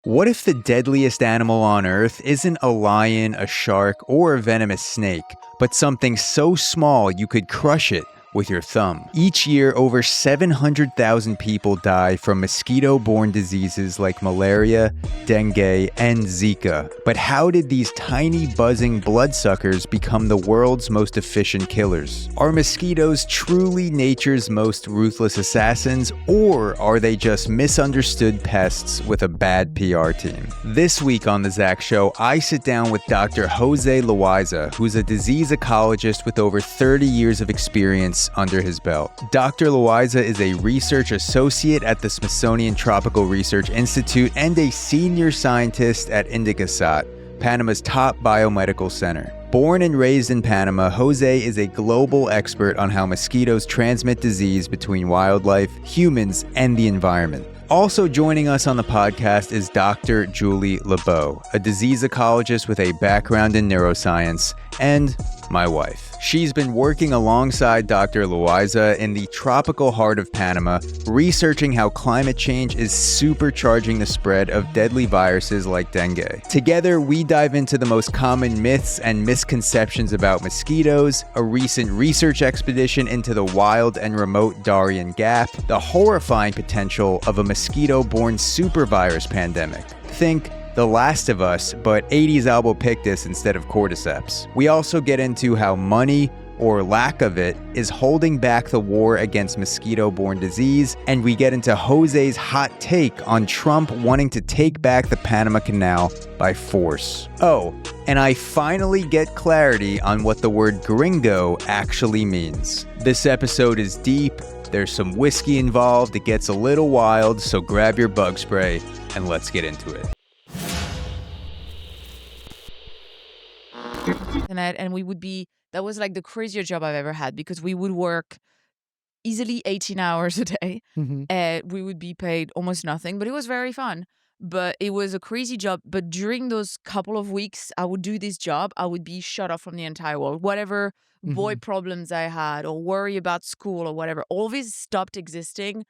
What if the deadliest animal on Earth isn't a lion, a shark, or a venomous snake, but something so small you could crush it with your thumb? Each year, over 700,000 people die from mosquito-borne diseases like malaria, dengue, and Zika. But how did these tiny buzzing bloodsuckers become the world's most efficient killers? Are mosquitoes truly nature's most ruthless assassins, or are they just misunderstood pests with a bad PR team? This week on The Zach Show, I sit down with Dr. José Loiaza, who's a disease ecologist with over 30 years of experience under his belt. Dr. Loaiza is a research associate at the Smithsonian Tropical Research Institute and a senior scientist at INDICASAT, Panama's top biomedical center. Born and raised in Panama, Jose is a global expert on how mosquitoes transmit disease between wildlife, humans, and the environment. Also joining us on the podcast is Dr. Julie Labau, a disease ecologist with a background in neuroscience, and my wife. She's been working alongside Dr. Loaiza in the tropical heart of Panama, researching how climate change is supercharging the spread of deadly viruses like dengue. Together, we dive into the most common myths and misconceptions about mosquitoes, a recent research expedition into the wild and remote Darien Gap, the horrifying potential of a mosquito-borne supervirus pandemic. Think The Last of Us, but 80s albopictus instead of cordyceps. We also get into how money, or lack of it, is holding back the war against mosquito-borne disease, and we get into Jose's hot take on Trump wanting to take back the Panama Canal by force. Oh, and I finally get clarity on what the word Gringo actually means. This episode is deep, there's some whiskey involved, it gets a little wild, so grab your bug spray and let's get into it. And we would be, that was like the craziest job I've ever had, because we would work easily 18 hours a day. We would be paid almost nothing, but it was very fun. But it was a crazy job. But during those couple of weeks I would do this job, I would be shut off from the entire world. Whatever boy problems I had or worry about school or whatever, all these stopped existing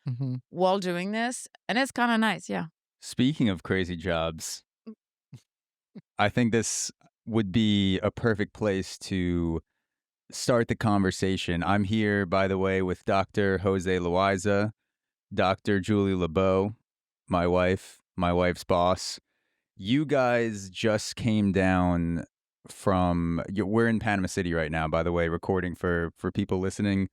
while doing this. And it's kind of nice, yeah. Speaking of crazy jobs, I think this would be a perfect place to start the conversation. I'm here, by the way, with Dr. José Loaiza, Dr. Julie Labau, my wife's boss. You guys just came down from, we're in Panama City right now, by the way, recording for people listening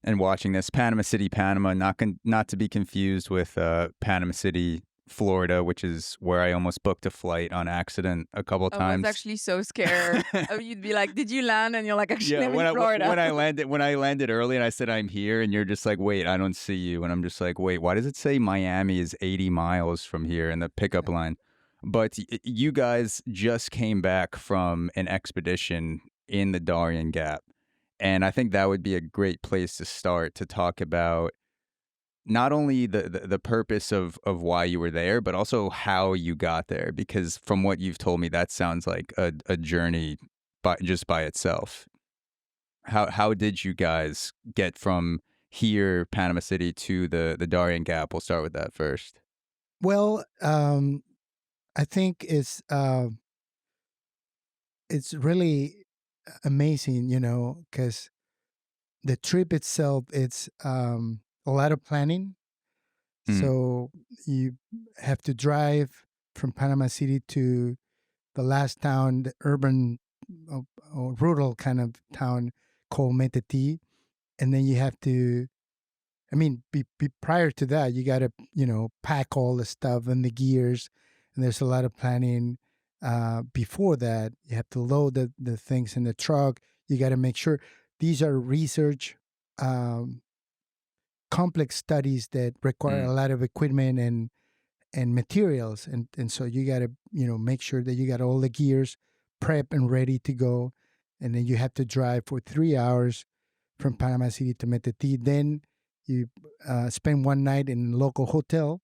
and watching this. Panama City, Panama, not to be confused with Panama City, Florida, which is where I almost booked a flight on accident a couple times. I was actually so scared. You'd be like, "Did you land?" And you're like, "Actually, I'm in Florida." When I landed early and I said I'm here, and you're just like, "Wait, I don't see you," and I'm just like, "Wait, why does it say Miami is 80 miles from here in the pickup line?" But you guys just came back from an expedition in the Darien Gap, and I think that would be a great place to start to talk about not only the purpose of why you were there, but also how you got there. Because from what you've told me, that sounds like a journey by itself. How did you guys get from here, Panama City, to the Darien Gap? We'll start with that first. Well, I think it's really amazing, because the trip itself, it's a lot of planning. So you have to drive from Panama City to the last town, the urban or rural kind of town called Metetí. And then you have to, prior to that, you got to, pack all the stuff and the gears. And there's a lot of planning before that. You have to load the things in the truck. You got to make sure these are research complex studies that require a lot of equipment and materials, and so you got to make sure that you got all the gears prep and ready to go, and then you have to drive for 3 hours from Panama City to Metetí. Then you spend one night in a local hotel,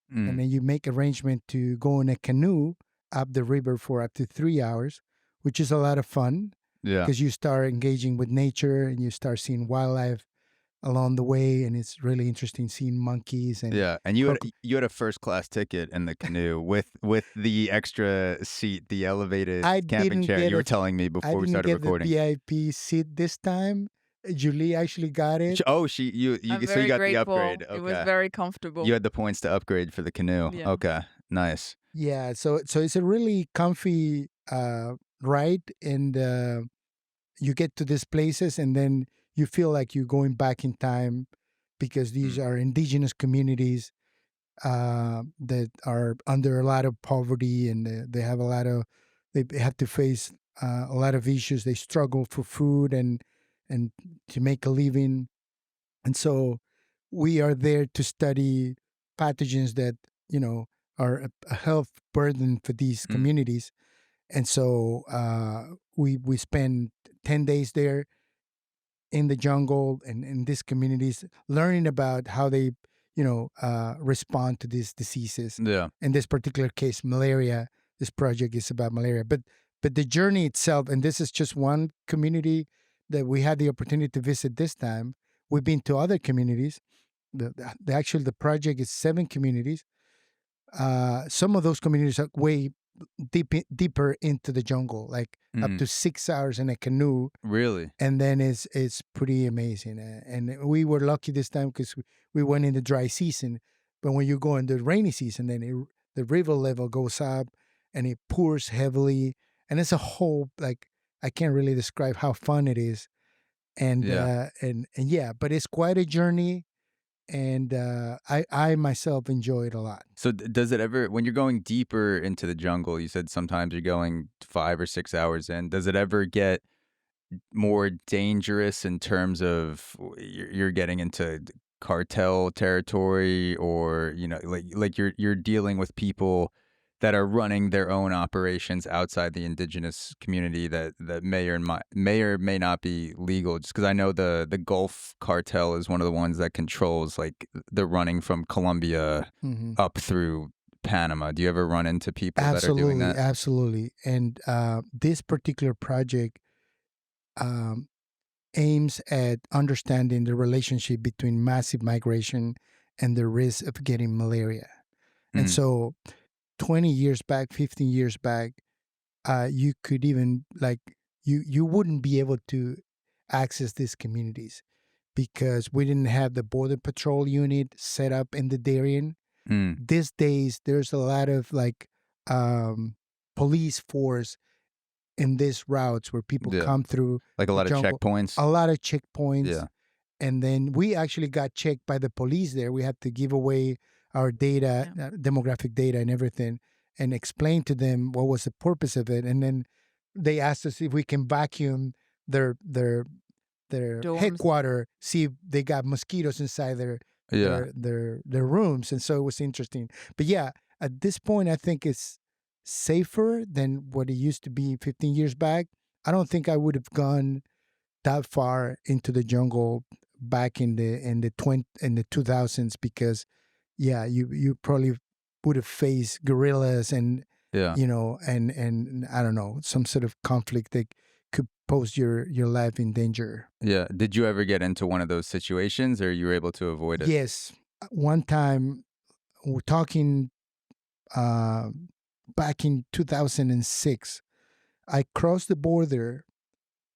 and then you make arrangement to go in a canoe up the river for up to 3 hours, which is a lot of fun. Yeah, because you start engaging with nature and you start seeing wildlife along the way, and it's really interesting seeing monkeys and Yeah, and you had a first class ticket in the canoe with the extra seat, the elevated I camping didn't chair. get You were a telling me I before we didn't started get the recording. VIP seat this time. Julie actually got it. Oh, so I'm you very got the grateful. upgrade. It was Okay, very comfortable. you had the points to upgrade for the canoe. Yeah. Okay, nice. Yeah, so it's a really comfy ride, and you get to these places, and then you feel like you're going back in time because these are indigenous communities that are under a lot of poverty, and they have a lot of they have to face a lot of issues. They struggle for food and to make a living, and so we are there to study pathogens that are a health burden for these communities. And so we spend 10 days there in the jungle and in these communities, learning about how they respond to these diseases. Yeah. In this particular case, malaria. This project is about malaria, but the journey itself, and this is just one community that we had the opportunity to visit this time. We've been to other communities. The project is 7 communities. Some of those communities are way deeper into the jungle, like up to 6 hours in a canoe. Really? And then it's pretty amazing. And we were lucky this time because we went in the dry season. But when you go in the rainy season, then the river level goes up and it pours heavily. And it's a whole, like, I can't really describe how fun it is. And yeah, but it's quite a journey. And I myself enjoy it a lot. So does it ever, when you're going deeper into the jungle, you said sometimes you're going 5 or 6 hours in, does it ever get more dangerous in terms of you're getting into cartel territory, or like you're dealing with people that are running their own operations outside the indigenous community that may or may not be legal? Just because I know the Gulf cartel is one of the ones that controls like the running from Colombia up through Panama. Do you ever run into people that are doing that? Absolutely. And this particular project aims at understanding the relationship between massive migration and the risk of getting malaria. And so 20 years back, 15 years back, you could even you wouldn't be able to access these communities because we didn't have the border patrol unit set up in the Darien. These days, there's a lot of police force in these routes where people come through, like a lot of checkpoints. A lot of checkpoints. Yeah. And then we actually got checked by the police there. We had to give away our data, demographic data and everything, and explain to them what was the purpose of it. And then they asked us if we can vacuum their headquarters, see if they got mosquitoes inside their rooms. And so it was interesting. But yeah, at this point, I think it's safer than what it used to be 15 years back. I don't think I would have gone that far into the jungle back in the 2000s because you probably would have faced guerrillas and and I don't know, some sort of conflict that could pose your life in danger. Yeah. Did you ever get into one of those situations, or you were able to avoid it? Yes. One time, we're talking back in 2006, I crossed the border,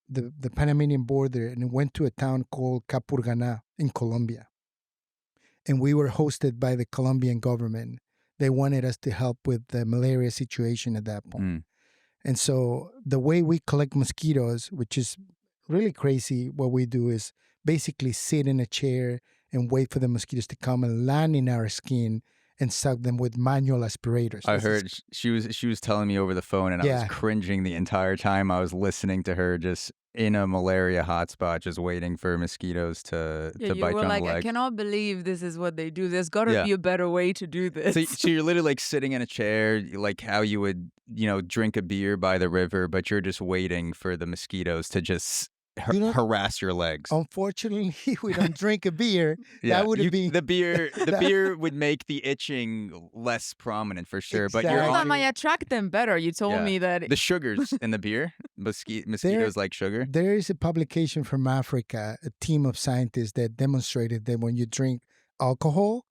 the Panamanian border, and went to a town called Capurganá in Colombia. And we were hosted by the Colombian government. They wanted us to help with the malaria situation at that point. And so the way we collect mosquitoes, which is really crazy, what we do is basically sit in a chair and wait for the mosquitoes to come and land in our skin and suck them with manual aspirators. I heard she was telling me over the phone, and I was cringing the entire time I was listening to her, just in a malaria hotspot, just waiting for mosquitoes to bite you on the leg. I cannot believe this is what they do. There's got to be a better way to do this. So you're literally like sitting in a chair, like how you would, drink a beer by the river, but you're just waiting for the mosquitoes to just You know, harass your legs. unfortunately, we don't drink a beer. Yeah, That would have been the beer would make the itching less prominent for sure. But you're Well, that on might attract them better. You told me that. the sugars in the beer. Mosquitoes like sugar. There is a publication from Africa, a team of scientists that demonstrated that when you drink alcohol,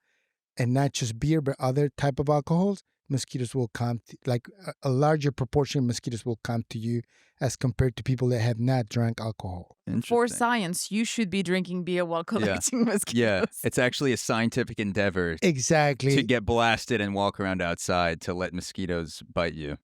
and not just beer, but other type of alcohols, mosquitoes will come, like a larger proportion of mosquitoes will come to you as compared to people that have not drank alcohol. For science, you should be drinking beer while collecting mosquitoes. Yeah, it's actually a scientific endeavor Exactly. to get blasted and walk around outside to let mosquitoes bite you.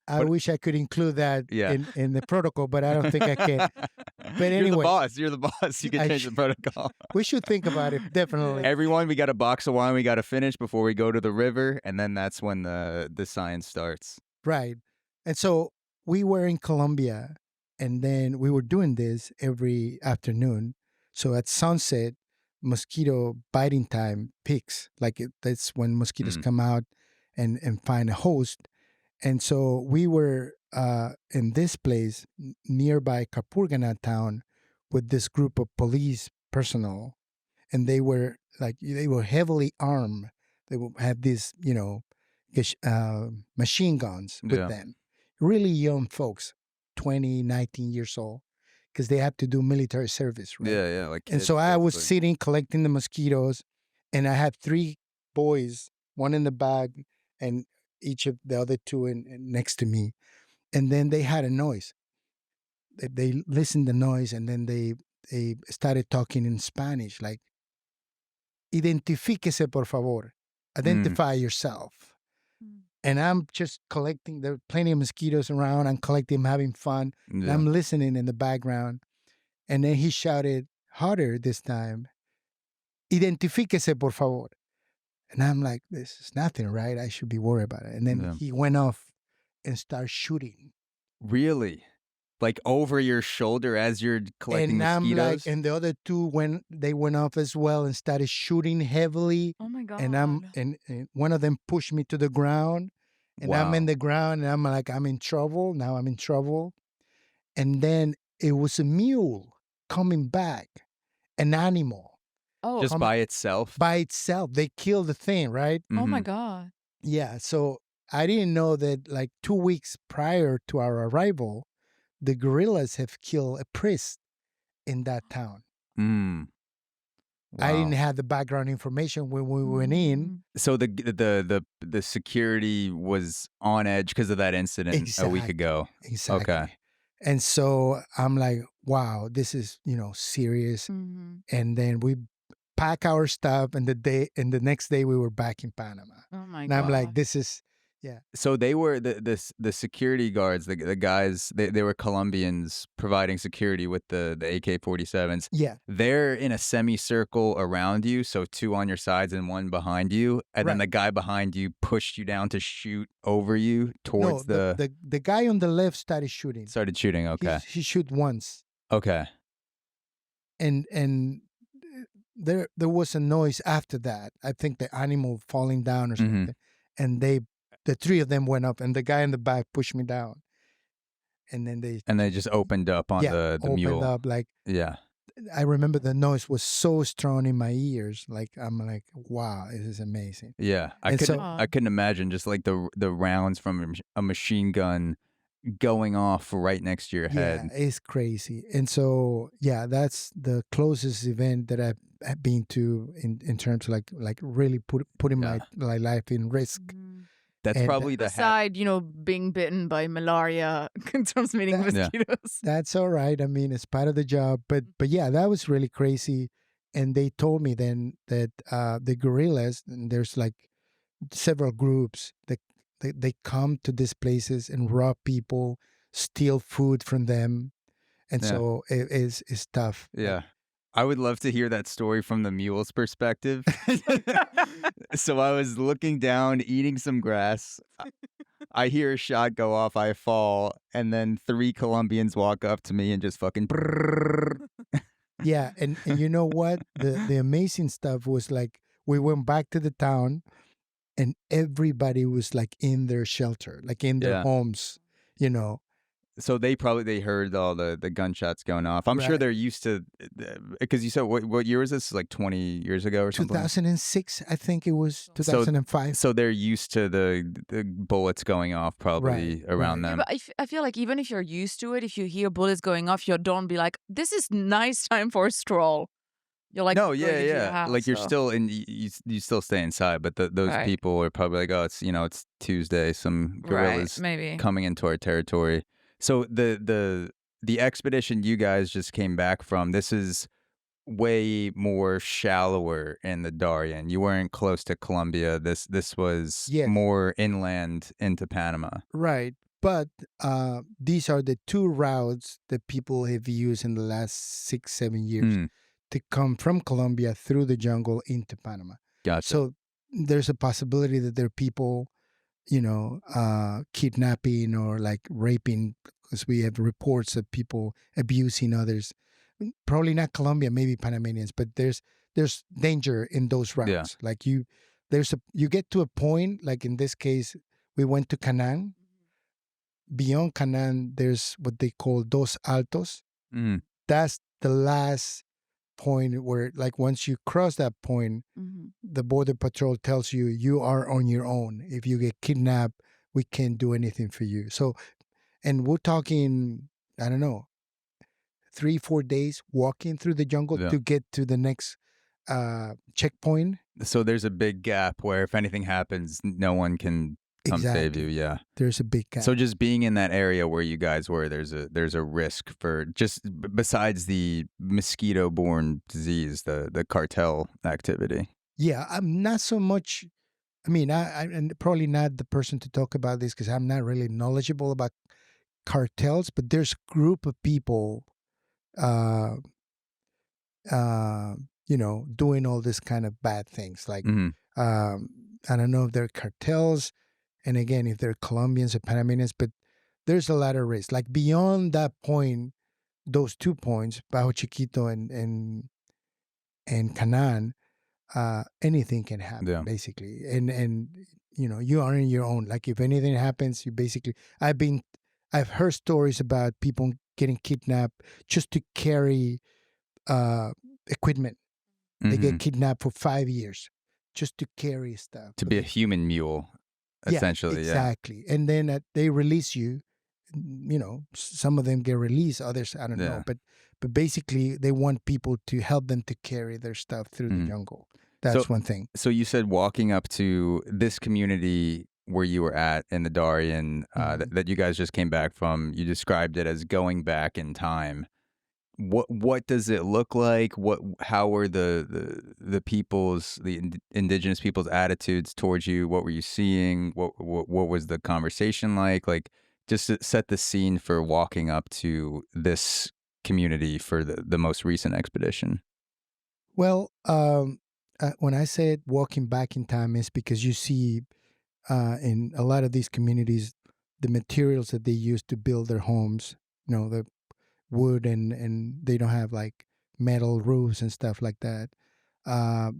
I wish I could include that in the protocol, but I don't think I can. But anyway. You're the boss. You can change the protocol. We should think about it, definitely. Everyone, we got a box of wine we got to finish before we go to the river, and then that's when the science starts. Right. And so we were in Colombia, and then we were doing this every afternoon. So at sunset, mosquito biting time peaks. That's when mosquitoes come out and find a host. And so we were in this place nearby Capurganá town with this group of police personnel, and they were heavily armed. They had these, machine guns with them. Really young folks, 20, 19 years old, because they have to do military service, right? Yeah, like kids, and so I was sitting collecting the mosquitoes, and I had 3 boys, one in the bag, and each of the other 2 next to me. And then they had a noise. They listened to the noise, and then they started talking in Spanish, like, identifíquese, por favor. Identify yourself. And I'm just collecting. There are plenty of mosquitoes around. I'm collecting, having fun. And I'm listening in the background. And then he shouted harder this time, identifíquese, por favor. And I'm like, this is nothing, right? I should be worried about it. And then he went off and started shooting. Really? Like over your shoulder as you're collecting mosquitoes? And I'm like, and the other 2 went off as well and started shooting heavily. Oh my God. And and one of them pushed me to the ground. And I'm in the ground, and I'm like, I'm in trouble. Now I'm in trouble. And then it was a mule coming back, an animal. Oh, just by itself? By itself. They killed the thing, right? Oh my God. Yeah. So I didn't know that like 2 weeks prior to our arrival, the guerrillas have killed a priest in that town. Wow. I didn't have the background information when we went in. So the security was on edge because of that incident a week ago. Exactly. Okay. And so I'm like, wow, this is, serious. And then we pack our stuff, and the next day we were back in Panama. Oh my God. And I'm like, this is So they were the security guards, the guys. They were Colombians providing security with the AK-47s. Yeah. They're in a semicircle around you, so 2 on your sides and 1 behind you, and then the guy behind you pushed you down to shoot over you towards the guy on the left started shooting. Started shooting. Okay. He shoot once. Okay. And there was a noise after that. I think the animal falling down or something, and the 3 of them went up, and the guy in the back pushed me down. And then they just opened up on the mule. Opened up, like, I remember the noise was so strong in my ears. Like, I'm like, wow, this is amazing. Yeah. I couldn't imagine just like the rounds from a machine gun going off right next to your head. Yeah, it's crazy. And so, that's the closest event that I've been to in terms of like really putting my life in risk. That's probably aside, being bitten by malaria transmitting mosquitoes. That's all right. I mean, it's part of the job. But yeah, that was really crazy. And they told me then that the guerrillas, and there's like several groups that they come to these places and rob people, steal food from them. And so it's tough. Yeah. I would love to hear that story from the mule's perspective. So I was looking down, eating some grass. I hear a shot go off. I fall. And then 3 Colombians walk up to me and just fucking... Yeah. And you know what? The amazing stuff was like, we went back to the town, and everybody was like in their shelter, like in their homes, So they heard all the gunshots going off. I'm sure Right. they're used to, because you said what year was this? Like 20 years ago or something? 2006, I think it was So 2005. so they're used to the bullets going off probably around Yeah, them. but I feel like even if you're used to it, if you hear bullets going off, you don't be like, this is nice time for a stroll. You're like No, going yeah, into your yeah. house. Like you're So. still in, you still stay inside, but those Right. people are probably like, oh, it's Tuesday, some guerrillas Maybe. coming into our territory. So the expedition you guys just came back from, this is way more shallower in the Darien. You weren't close to Colombia. This was Yes. more inland into Panama. Right. But these are the two routes that people have used in the last 6-7 years to come from Colombia through the jungle into Panama. Gotcha. So there's a possibility that there are people, kidnapping or like raping, because we have reports of people abusing others. Probably not Colombia, maybe Panamanians, but there's danger in those routes. Yeah. Like you get to a point, like in this case, we went to Canaan. Beyond Canaan, there's what they call Dos Altos. That's the last point where, like, once you cross that point, the Border Patrol tells you you are on your own. If you get kidnapped, we can't do anything for you. So, and we're talking, I don't know, 3-4 days walking through the jungle to get to the next checkpoint. So there's a big gap where if anything happens, no one can come save you. Yeah, there's a big gap. So just being in that area where you guys were, there's a risk for just besides the mosquito-borne disease, the cartel activity. Yeah, I'm not so much. I mean, I'm probably not the person to talk about this because I'm not really knowledgeable about cartels. But there's a group of people, doing all this kind of bad things. Like, I don't know if they're cartels. And again, if they're Colombians or Panamanians, but there's a lot of risk. Like beyond that point, those 2 points, Bajo Chiquito and Canaan, anything can happen basically. And you are in your own. Like if anything happens, you basically. I've heard stories about people getting kidnapped just to carry equipment. They get kidnapped for 5 years just to carry stuff. To be a human mule. Essentially, exactly. And then they release you. Some of them get released, others I don't know. But basically, they want people to help them to carry their stuff through the jungle. That's one thing. So you said walking up to this community where you were at in the Darien that you guys just came back from. You described it as going back in time. What does it look like? How were the people's, the indigenous people's attitudes towards you? What were you seeing? What was the conversation like? Like just to set the scene for walking up to this community for the most recent expedition. Well, when I said walking back in time, is because you see in a lot of these communities the materials that they use to build their homes. The wood and they don't have like metal roofs and stuff like that.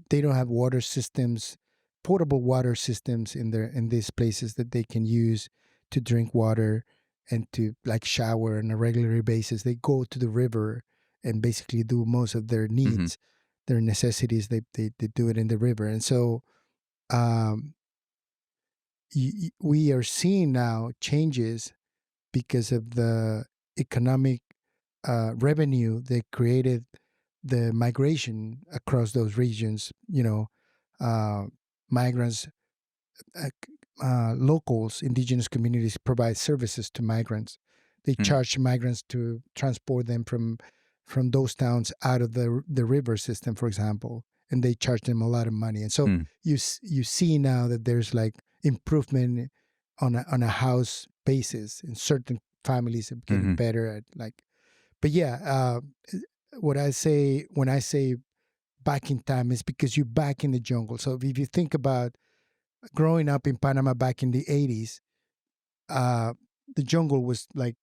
They don't have water systems, portable water systems in these places that they can use to drink water and to like shower on a regular basis. They go to the river and basically do most of their needs, their necessities. They do it in the river, and so we are seeing now changes because of the economic revenue that created the migration across those regions. Migrants, locals, indigenous communities provide services to migrants. They charge migrants to transport them from those towns out of the river system, for example, and they charge them a lot of money. And so you see now that there's like improvement on a house basis, and certain families are getting better at like. But yeah, what I say when I say back in time is because you're back in the jungle. So if you think about growing up in Panama back in the 80s, the jungle was like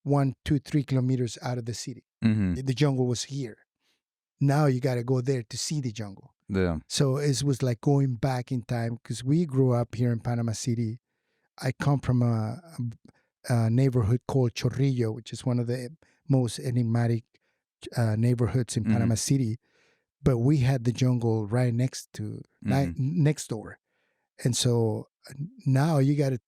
1, 2, 3 kilometers out of the city. The jungle was here. Now you got to go there to see the jungle. Yeah. So it was like going back in time because we grew up here in Panama City. I come from neighborhood called Chorrillo, which is one of the most enigmatic neighborhoods in Panama City. But we had the jungle right next door. And so now you got to,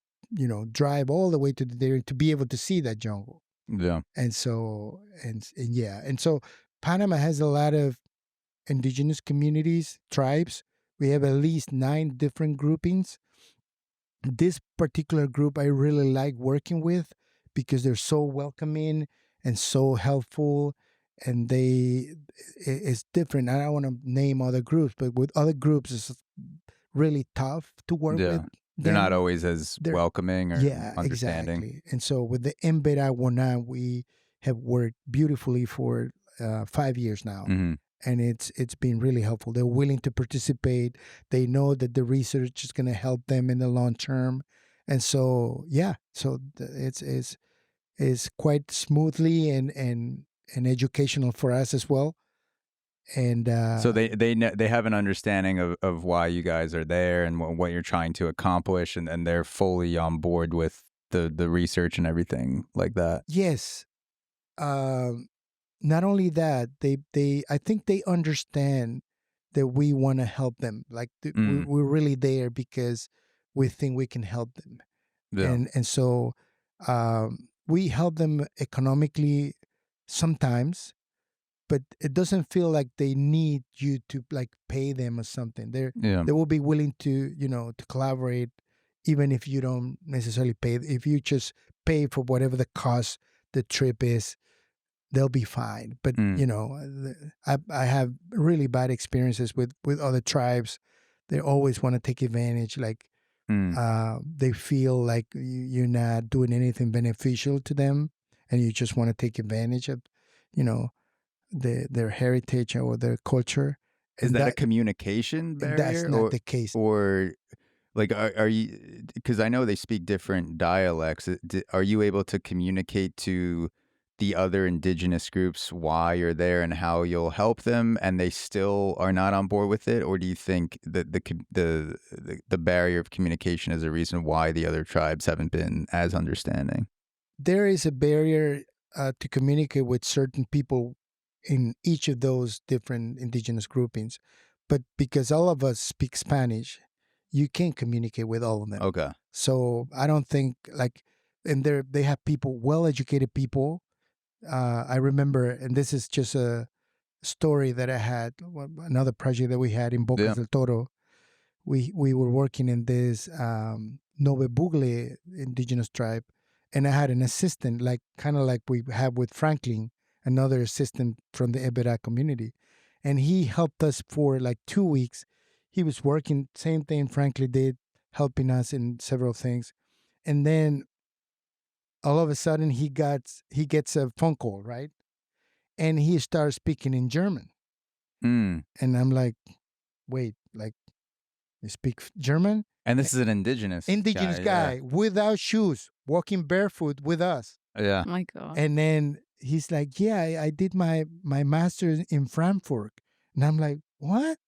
drive all the way to there to be able to see that jungle. Yeah. And so, and so Panama has a lot of indigenous communities, tribes. We have at least 9 different groupings. This particular group I really like working with because they're so welcoming and so helpful, and it's different. I don't want to name other groups, but with other groups it's really tough to work with. They're not always as welcoming or understanding. Exactly. And so with the Wuhan, we have worked beautifully for 5 years now. And it's been really helpful. They're willing to participate. They know that the research is going to help them in the long term. And so, it's quite smoothly and educational for us as well. And so they have an understanding of why you guys are there and what you're trying to accomplish, and they're fully on board with the research and everything like that. Yes. Not only that, I think they understand that we want to help them. Like we're really there because we think we can help them. Yeah. And so we help them economically sometimes, but it doesn't feel like they need you to like pay them or something. They will be willing to, to collaborate even if you don't necessarily pay. If you just pay for whatever the cost the trip is, they'll be fine. But, I have really bad experiences with other tribes. They always want to take advantage. Like they feel like you're not doing anything beneficial to them, and you just want to take advantage of, their heritage or their culture. Is that a communication barrier? That's not the case. Or like, are you, because I know they speak different dialects. Are you able to communicate to the other indigenous groups why you're there and how you'll help them, and they still are not on board with it? Or do you think that the barrier of communication is a reason why the other tribes haven't been as understanding? There is a barrier to communicate with certain people in each of those different indigenous groupings, but because all of us speak Spanish, you can't communicate with all of them. Okay. So I don't think and they have people, well-educated people. I remember, and this is just a story that I had, another project that we had in Bocas del Toro. We were working in this Novebugle indigenous tribe, and I had an assistant, kind of like we have with Franklin, another assistant from the Ebera community. And he helped us for 2 weeks. He was working, same thing Franklin did, helping us in several things. And then all of a sudden he gets a phone call, right? And he starts speaking in German. And I'm like, wait, you speak German? And this is an indigenous guy without shoes, walking barefoot with us. Yeah. Oh my God. And then he's like, yeah, I did my master's in Frankfurt. And I'm like, what?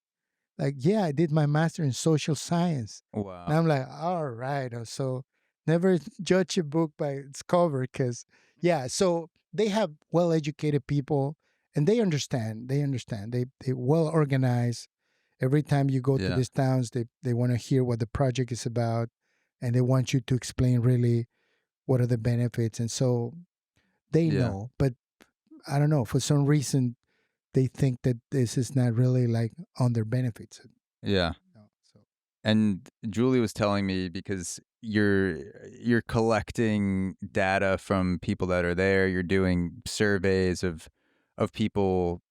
Yeah, I did my master in social science. Wow. And I'm like, all right. So never judge a book by its cover, because, so they have well-educated people, and they understand. They well organized. Every time you go to these towns, they want to hear what the project is about, and they want you to explain really what are the benefits. And so they know, but I don't know, for some reason, they think that this is not really on their benefits. Yeah. And Julie was telling me, because you're collecting data from people that are there, you're doing surveys of people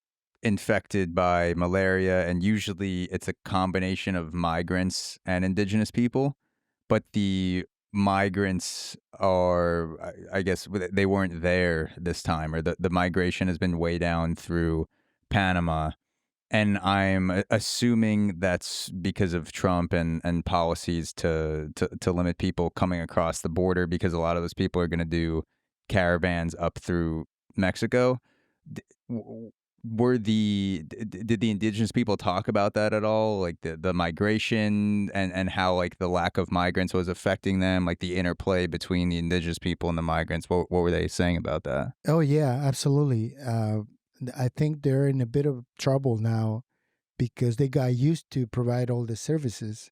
infected by malaria, and usually it's a combination of migrants and indigenous people, but the migrants are, I guess they weren't there this time, or the migration has been way down through Panama. And I'm assuming that's because of Trump and policies to limit people coming across the border, because a lot of those people are going to do caravans up through Mexico. did the indigenous people talk about that at all? Like the migration and how like the lack of migrants was affecting them, like the interplay between the indigenous people and the migrants. What were they saying about that? Oh yeah, absolutely. I think they're in a bit of trouble now because they got used to provide all the services,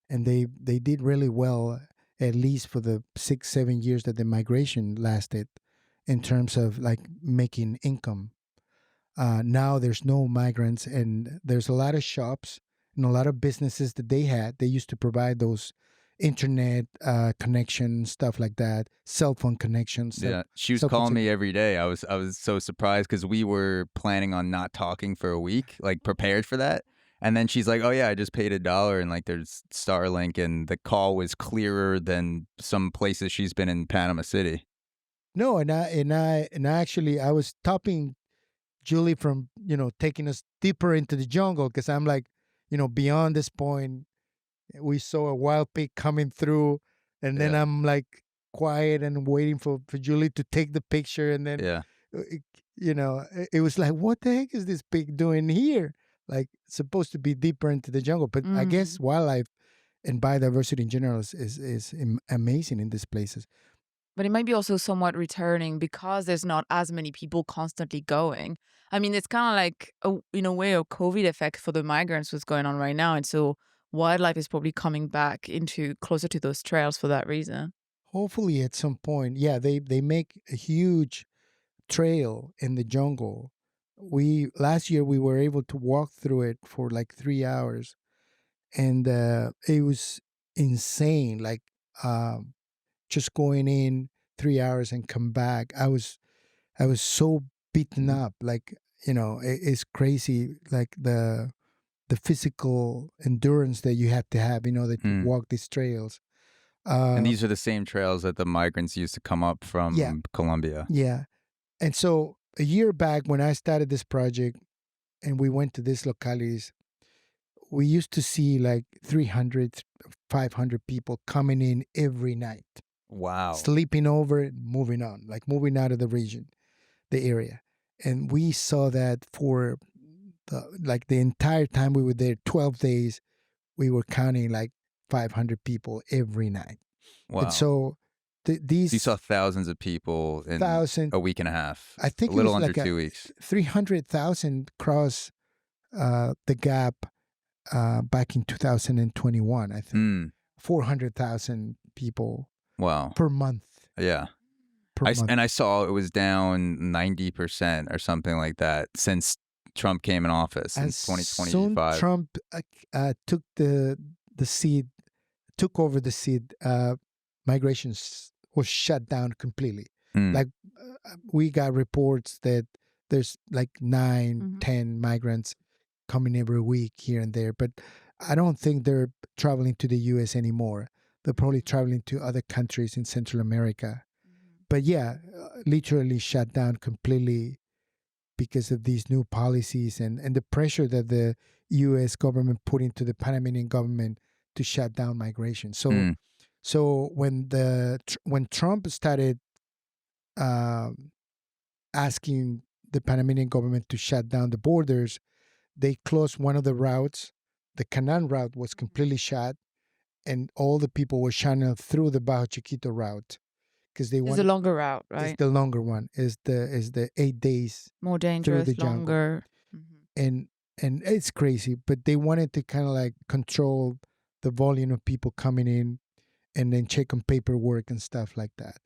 and they did really well, at least for the 6-7 years that the migration lasted, in terms of like making income. Now there's no migrants, and there's a lot of shops and a lot of businesses that they used to provide those internet connections, stuff like that, cell phone connections. Yeah, she was calling me every day. I was so surprised because we were planning on not talking for a week, like prepared for that. And then she's like, "Oh yeah, I just paid $1, and like there's Starlink, and the call was clearer than some places she's been in Panama City." No, and I actually I was stopping Julie from taking us deeper into the jungle, because I'm like, beyond this point, we saw a wild pig coming through, and then I'm like quiet and waiting for Julie to take the picture, and then it was like, what the heck is this pig doing here? Like, it's supposed to be deeper into the jungle, but I guess wildlife and biodiversity in general is amazing in these places. But it might be also somewhat returning because there's not as many people constantly going. I mean, it's kind of like, in a way, a COVID effect for the migrants was going on right now. And so wildlife is probably coming back into closer to those trails for that reason. Hopefully at some point, yeah, they make a huge trail in the jungle. Last year we were able to walk through it for like 3 hours, and it was insane. Like, just going in 3 hours and come back, I was so beaten up. Like, it's crazy. Like the physical endurance that you have to have in order to walk these trails. And these are the same trails that the migrants used to come up from Colombia. Yeah. And so a year back when I started this project and we went to these localities, we used to see like 300, 500 people coming in every night. Wow. Sleeping over, moving on, like moving out of the region, the area. And we saw that for the entire time we were there, 12 days, we were counting like 500 people every night. Wow. And so these... You saw thousands of people in a week and a half. I think a little it was under like 2 weeks. 300,000 cross the gap back in 2021, I think. 400,000 people per month. Yeah. And I saw it was down 90% or something like that since Trump came in office in 2025. Soon Trump took over the seat, migrations was shut down completely. Like, we got reports that there's like 9-10 migrants coming every week here and there, but I don't think they're traveling to the U.S. anymore. They're probably traveling to other countries in Central America. But yeah, literally shut down completely because of these new policies and the pressure that the U.S. government put into the Panamanian government to shut down migration. So when Trump started asking the Panamanian government to shut down the borders, they closed one of the routes. The canal route was completely shut, and all the people were channeled through the Bajo Chiquito route. Because they It's the longer route, right? It's the longer one. Is the 8 days more dangerous, through the longer. And it's crazy, but they wanted to kind of like control the volume of people coming in, and then check on paperwork and stuff like that.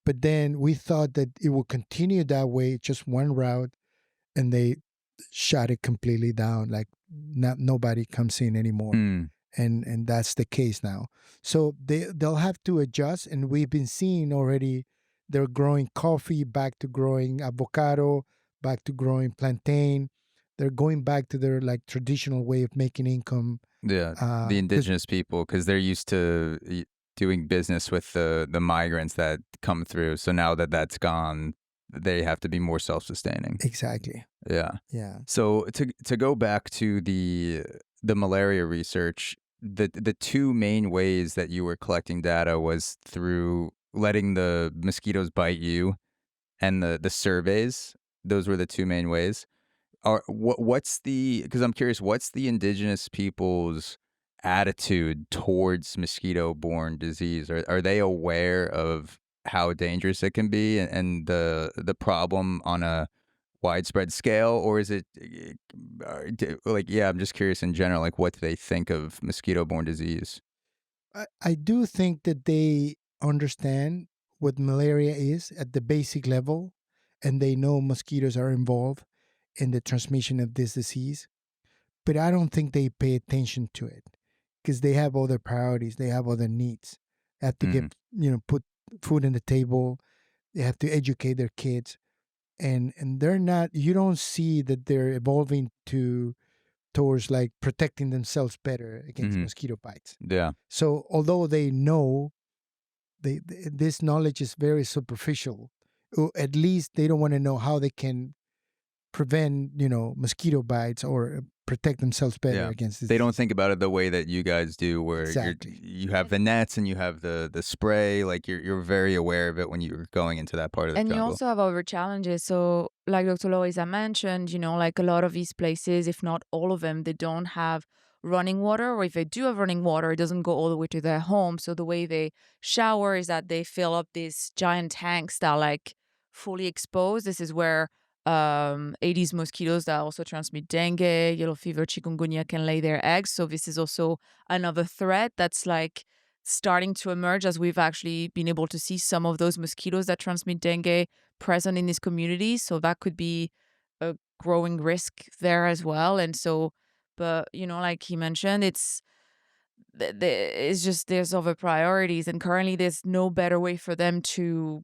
But then we thought that it would continue that way, just one route, and they shut it completely down. Like, nobody comes in anymore. And that's the case now. So they'll have to adjust, and we've been seeing already they're growing coffee, back to growing avocado, back to growing plantain. They're going back to their like traditional way of making income. Yeah, the indigenous people, because they're used to doing business with the migrants that come through. So now that that's gone, they have to be more self-sustaining. Exactly. Yeah. Yeah. So to go back to the malaria research, the two main ways that you were collecting data was through letting the mosquitoes bite you and the surveys. Those were the two main ways. what's the, because I'm curious, what's the indigenous people's attitude towards mosquito-borne disease? Are they aware of how dangerous it can be and the problem on a widespread scale, or is it like, yeah, I'm just curious in general, like what do they think of mosquito-borne disease? I do think that they understand what malaria is at the basic level, and they know mosquitoes are involved in the transmission of this disease. But I don't think they pay attention to it because they have other priorities, they have other needs. They have to get, put food on the table. They have to educate their kids, and they're not. You don't see that they're evolving towards like protecting themselves better against mosquito bites. Yeah. So although they know, this knowledge is very superficial. Or at least they don't want to know how they can prevent, mosquito bites or protect themselves better against this. They don't think about it the way that you guys do, where Exactly. you have the nets and you have the spray. Like you're very aware of it when you're going into that part of the And you jungle. also have other challenges. So, like Dr. Loaiza mentioned, like a lot of these places, if not all of them, they don't have running water, or if they do have running water, it doesn't go all the way to their home. So the way they shower is that they fill up these giant tanks that are like fully exposed. This is where Aedes mosquitoes that also transmit dengue, yellow fever, chikungunya can lay their eggs. So this is also another threat that's like starting to emerge, as we've actually been able to see some of those mosquitoes that transmit dengue present in these communities. So that could be a growing risk there as well. And so, but like he mentioned, it's just there's other priorities, and currently there's no better way for them to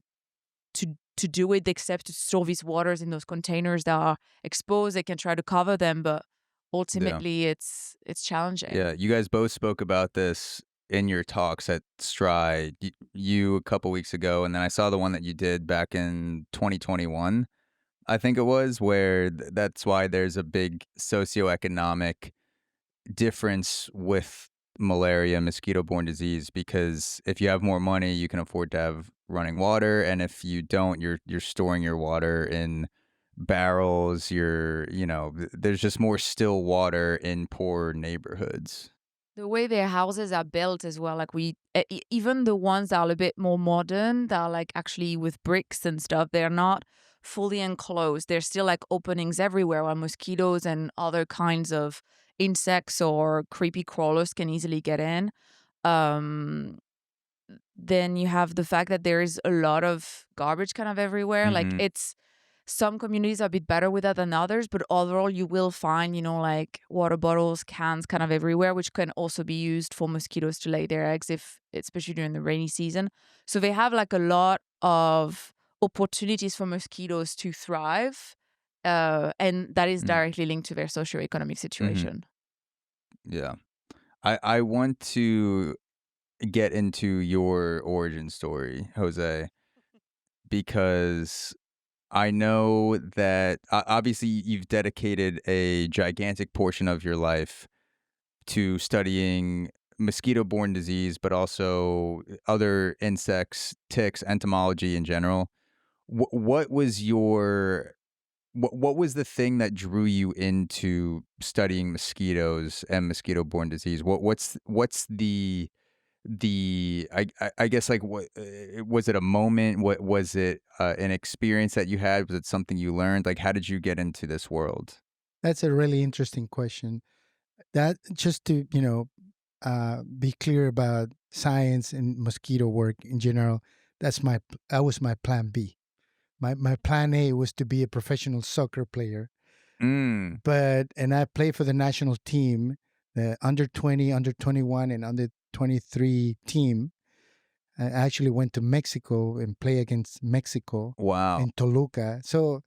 do it except to store these waters in those containers that are exposed. They can try to cover them, but ultimately it's challenging. Yeah, you guys both spoke about this in your talks at Stride, you a couple weeks ago, and then I saw the one that you did back in 2021, I think it was, where that's why there's a big socioeconomic difference with malaria, mosquito-borne disease, because if you have more money, you can afford to have running water, and if you don't, you're storing your water in barrels. There's just more still water in poor neighborhoods. The way their houses are built as well, like even the ones that are a bit more modern, that are like actually with bricks and stuff, they're not fully enclosed. There's still like openings everywhere where mosquitoes and other kinds of insects or creepy crawlers can easily get in. Then you have the fact that there is a lot of garbage kind of everywhere. Like some communities are a bit better with that than others, but overall you will find, like water bottles, cans kind of everywhere, which can also be used for mosquitoes to lay their eggs, especially during the rainy season. So they have like a lot of opportunities for mosquitoes to thrive, and that is directly linked to their socioeconomic situation. Yeah. I want to get into your origin story, Jose, because I know that obviously you've dedicated a gigantic portion of your life to studying mosquito-borne disease, but also other insects, ticks, entomology in general. What was the thing that drew you into studying mosquitoes and mosquito-borne disease? What's the I guess, like, what was it, a moment? What was it, an experience that you had? Was it something you learned? Like, how did you get into this world? That's a really interesting question. That just to be clear about science and mosquito work in general. That was my plan B. My plan A was to be a professional soccer player. And I played for the national team, the under 20, under 21, and under 23 team. I actually went to Mexico and play against Mexico. Wow. In Toluca. So it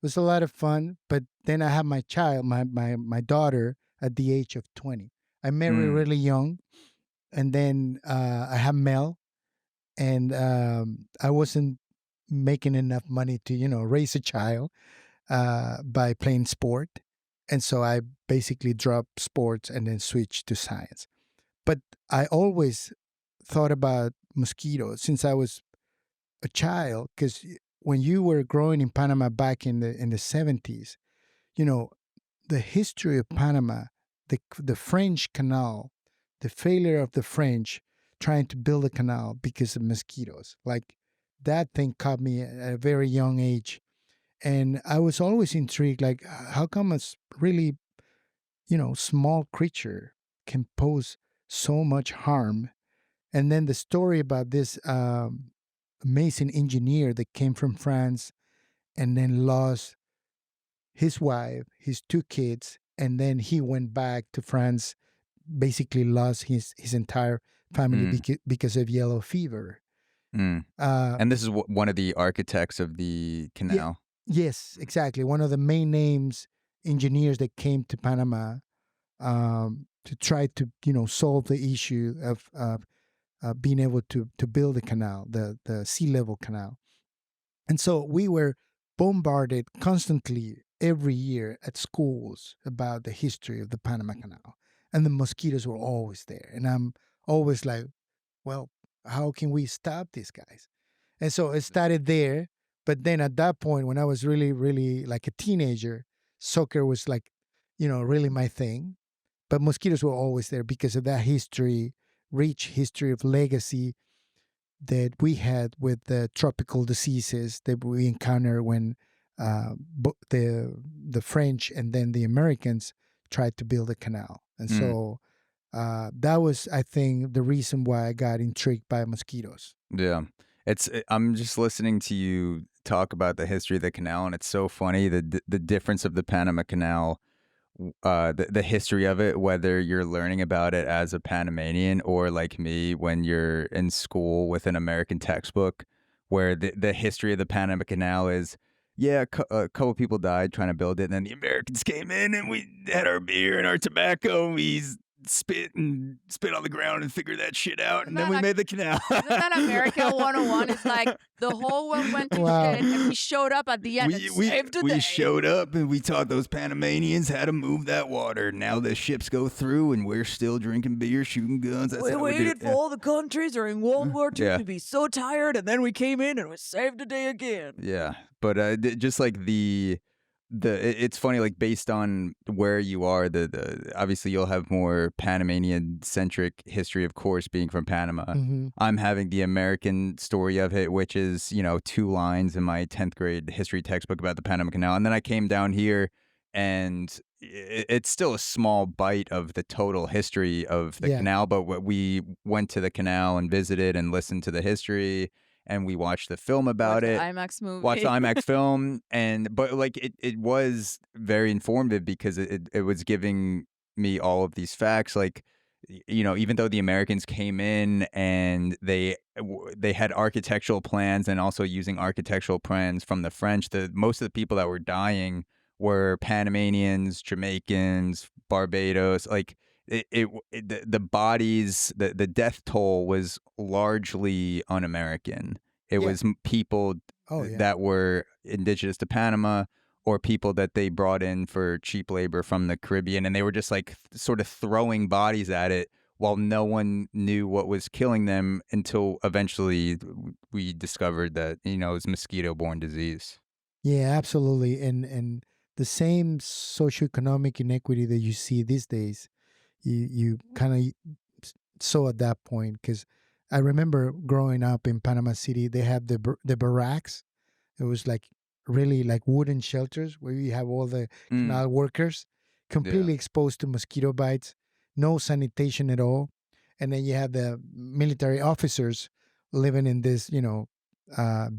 was a lot of fun. But then I had my child, my daughter, at the age of 20. I married really young. And then I had Mel. And I wasn't making enough money to, raise a child by playing sport. And so I basically dropped sports and then switched to science. But I always thought about mosquitoes since I was a child, because when you were growing in Panama back in the 70s, the history of Panama, the French Canal, the failure of the French trying to build a canal because of mosquitoes. Like that thing caught me at a very young age. And I was always intrigued, like, how come a really, small creature can pose so much harm? And then the story about this amazing engineer that came from France and then lost his wife, his 2 kids, and then he went back to France, basically lost his entire family because of yellow fever. And this is one of the architects of the canal. Yes, exactly. One of the main names, engineers that came to Panama to try to, solve the issue of being able to build a canal, the sea level canal. And so we were bombarded constantly every year at schools about the history of the Panama Canal. And the mosquitoes were always there. And I'm always like, well, how can we stop these guys? And so it started there. But then at that point, when I was really, really like a teenager, soccer was like, really my thing. But mosquitoes were always there because of that history, rich history of legacy that we had with the tropical diseases that we encountered when the French and then the Americans tried to build a canal. And so that was, I think, the reason why I got intrigued by mosquitoes. Yeah. I'm just listening to you talk about the history of the canal, and it's so funny, the difference of the Panama Canal, the history of it, whether you're learning about it as a Panamanian or like me when you're in school with an American textbook, where the history of the Panama Canal is, a couple people died trying to build it, and then the Americans came in and we had our beer and our tobacco, and we spit on the ground and figured that shit out, and then we made the canal. Isn't that America 101? It's like the whole world went to shit and we showed up at the end and saved the day. We showed up and we taught those Panamanians how to move that water. Now the ships go through and we're still drinking beer, shooting guns. That's we waited for all the countries during World War II to be so tired, and then we came in and we saved the day again. Yeah, but just like it's funny, like based on where you are, the obviously you'll have more Panamanian centric history, of course, being from Panama. I'm having the American story of it, which is 2 lines in my 10th grade history textbook about the Panama Canal, and then I came down here, and it's still a small bite of the total history of the canal. But we went to the canal and visited and listened to the history. And we watched the film about it. IMAX movie. Watched the IMAX film, but like it was very informative because it was giving me all of these facts. Like, even though the Americans came in and they had architectural plans and also using architectural plans from the French, most of the people that were dying were Panamanians, Jamaicans, Barbados. Like the bodies, the death toll was largely un-American. It was people that were indigenous to Panama or people that they brought in for cheap labor from the Caribbean, and they were just like sort of throwing bodies at it while no one knew what was killing them until eventually we discovered that it was mosquito-borne disease. Yeah, absolutely. And the same socioeconomic inequity that you see these days, you kind of saw at that point, because I remember growing up in Panama City, they had the barracks. It was like really like wooden shelters where you have all the canal workers completely exposed to mosquito bites, no sanitation at all. And then you have the military officers living in this,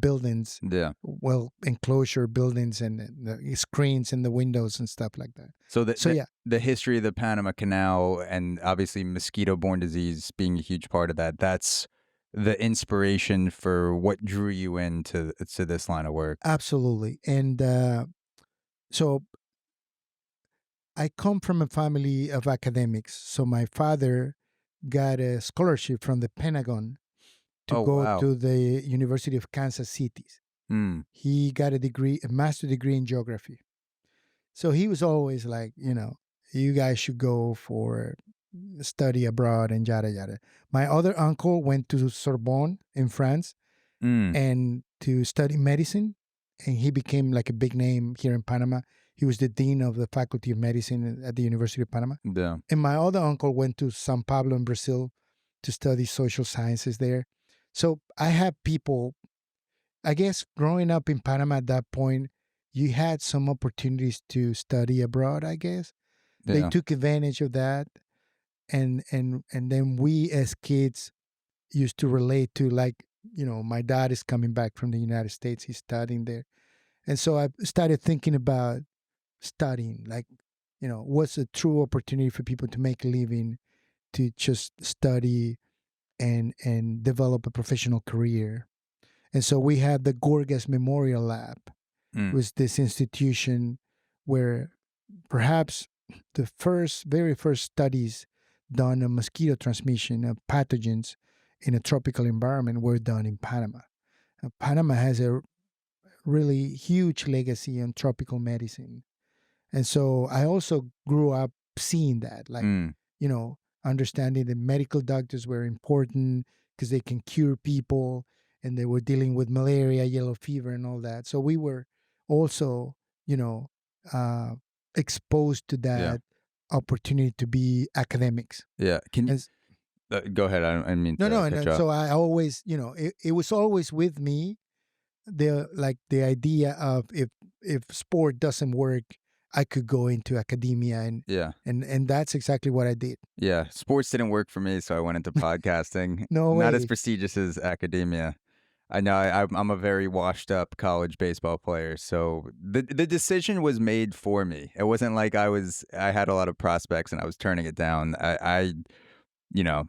buildings, well, enclosure buildings and the screens in the windows and stuff like that. So the history of the Panama Canal and obviously mosquito-borne disease being a huge part of that, that's the inspiration for what drew you into this line of work. Absolutely. And so I come from a family of academics. So my father got a scholarship from the Pentagon to go to the University of Kansas City. He got a master's degree in geography. So he was always like, you guys should go for study abroad and yada, yada. My other uncle went to Sorbonne in France and to study medicine. And he became like a big name here in Panama. He was the dean of the Faculty of Medicine at the University of Panama. Yeah. And my other uncle went to Sao Paulo in Brazil to study social sciences there. So I have people, I guess growing up in Panama at that point, you had some opportunities to study abroad, I guess. They Yeah. took advantage of that. And then we as kids used to relate to, like, my dad is coming back from the United States. He's studying there. And so I started thinking about studying, like, what's a true opportunity for people to make a living, to just study and develop a professional career. And so we have the Gorgas Memorial Lab, was this institution where perhaps the very first studies done on mosquito transmission of pathogens in a tropical environment were done in Panama. Panama has a really huge legacy on tropical medicine. And so I also grew up seeing that, like, understanding that medical doctors were important because they can cure people, and they were dealing with malaria, yellow fever, and all that. So we were also, exposed to that opportunity to be academics. Yeah. Can you go ahead? I don't mean to cut you off. So I always, it was always with me, the idea of if sport doesn't work, I could go into academia, and that's exactly what I did. Yeah, sports didn't work for me, so I went into podcasting. No way. Not as prestigious as academia. I know I'm a very washed up college baseball player, so the decision was made for me. It wasn't like I had a lot of prospects and I was turning it down. You know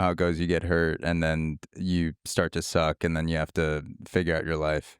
how it goes. You get hurt and then you start to suck, and then you have to figure out your life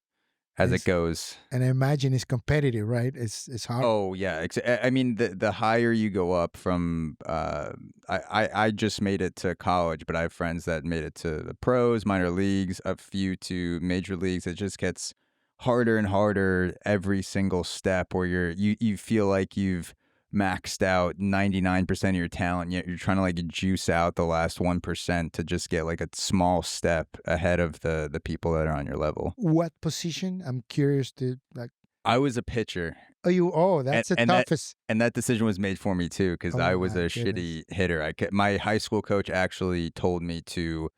as it goes. And I imagine it's competitive, right? It's hard. Oh yeah, I mean the higher you go up from, I just made it to college, but I have friends that made it to the pros, minor leagues, a few to major leagues. It just gets harder and harder every single step, where you feel like you've maxed out 99% of your talent, yet you're trying to like juice out the last 1% to just get like a small step ahead of the people that are on your level. What position? I'm curious to like. I was a pitcher. That's the toughest. And that decision was made for me too, because I was a shitty hitter. My high school coach actually told me to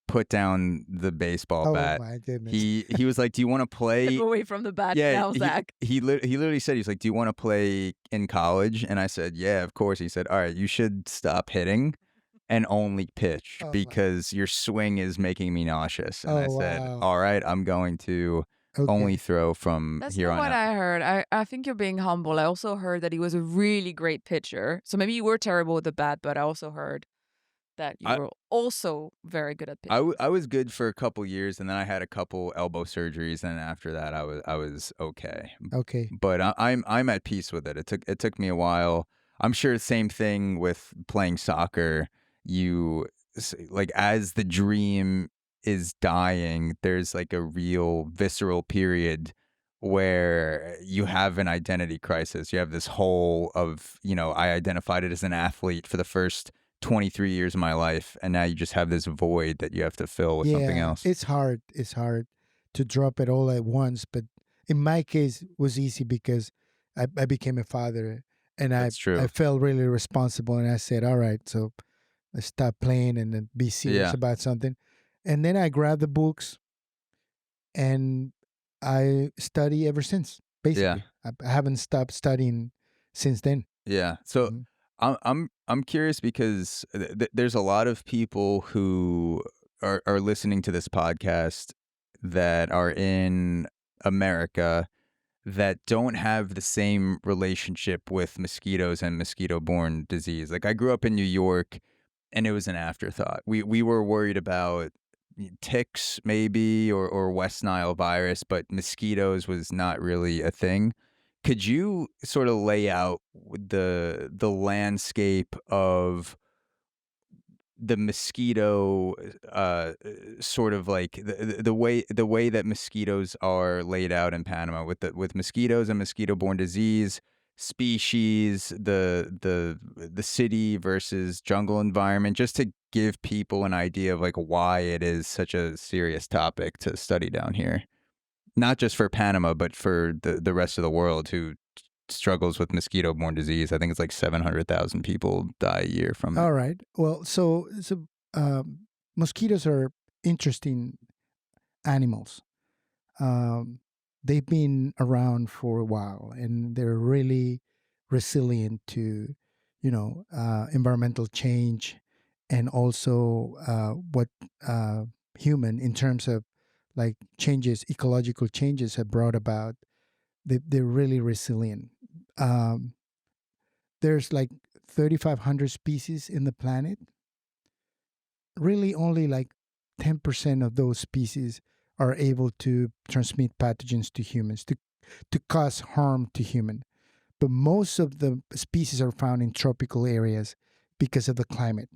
put down the baseball bat. Oh my goodness. He was like, "Do you want to play?" Step away from the bat Yeah, now, Zach. he literally said, he's like, "Do you want to play in college?" And I said, "Yeah, of course." He said, "All right, you should stop hitting and only pitch because your swing is making me nauseous." And I said, "All right, I'm going to only throw from here on out." That's not what I heard. I think you're being humble. I also heard that he was a really great pitcher. So maybe you were terrible with the bat, but I also heard that you were also very good at pitching. I was good for a couple years, and then I had a couple elbow surgeries, and after that, I was okay. Okay. But I'm at peace with it. It took me a while. I'm sure the same thing with playing soccer. You like, as the dream is dying, there's like a real visceral period where you have an identity crisis. You have this hole of, I identified it as an athlete for the first 23 years of my life, and now you just have this void that you have to fill with something else. It's hard to drop it all at once, but in my case it was easy because I became a father, and I felt really responsible, and I said, all right, so I stopped playing and then be serious about something. And then I grabbed the books and I study ever since, basically. I haven't stopped studying since then. Yeah. So I'm curious because there's a lot of people who are listening to this podcast that are in America that don't have the same relationship with mosquitoes and mosquito-borne disease. Like, I grew up in New York, and it was an afterthought. We were worried about ticks maybe or West Nile virus, but mosquitoes was not really a thing. Could you sort of lay out the landscape of the mosquito, sort of like the way that mosquitoes are laid out in Panama with mosquitoes and mosquito-borne disease, species, the city versus jungle environment, just to give people an idea of like why it is such a serious topic to study down here? Not just for Panama, but for the rest of the world who struggles with mosquito-borne disease. I think it's like 700,000 people die a year from it. All right. Well, so mosquitoes are interesting animals. They've been around for a while, and they're really resilient to, environmental change, and also what human, in terms of like changes, ecological changes, have brought about. They're really resilient. Um, there's like 3,500 species in the planet. Really, only like 10% of those species are able to transmit pathogens to humans, to cause harm to human. But most of the species are found in tropical areas because of the climate.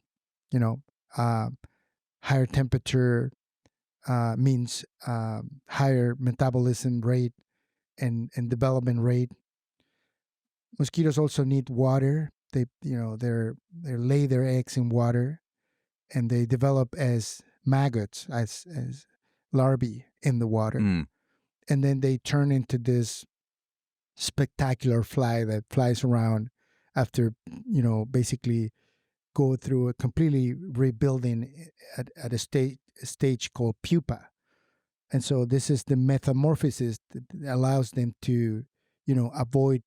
You know, uh, higher temperature means higher metabolism rate and development rate. Mosquitoes also need water. They lay their eggs in water, and they develop as maggots, as larvae in the water, and then they turn into this spectacular fly that flies around after basically go through a completely rebuilding at a stage called pupa. And so this is the metamorphosis that allows them to avoid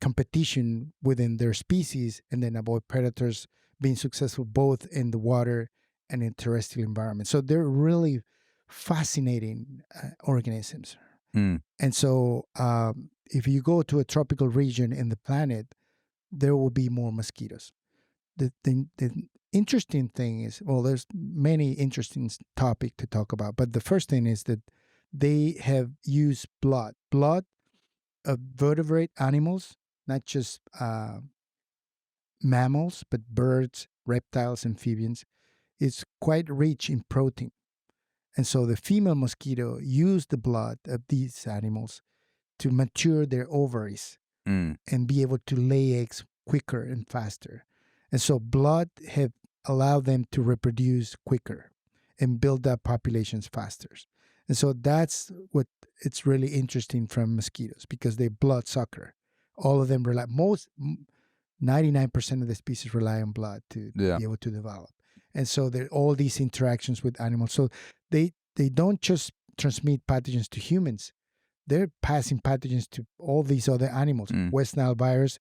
competition within their species, and then avoid predators, being successful both in the water and in terrestrial environment. So they're really fascinating organisms. And so if you go to a tropical region in the planet, there will be more mosquitoes. The interesting thing is, well, there's many interesting topics to talk about, but the first thing is that they have used blood of vertebrate animals, not just mammals, but birds, reptiles, amphibians. It's quite rich in protein. And so the female mosquito use the blood of these animals to mature their ovaries and be able to lay eggs quicker and faster. And so blood have allowed them to reproduce quicker and build up populations faster. And so that's what it's really interesting from mosquitoes, because they blood sucker. All of them rely, 99% of the species rely on blood to be able to develop. And so there are all these interactions with animals. So they don't just transmit pathogens to humans. They're passing pathogens to all these other animals. West Nile virus,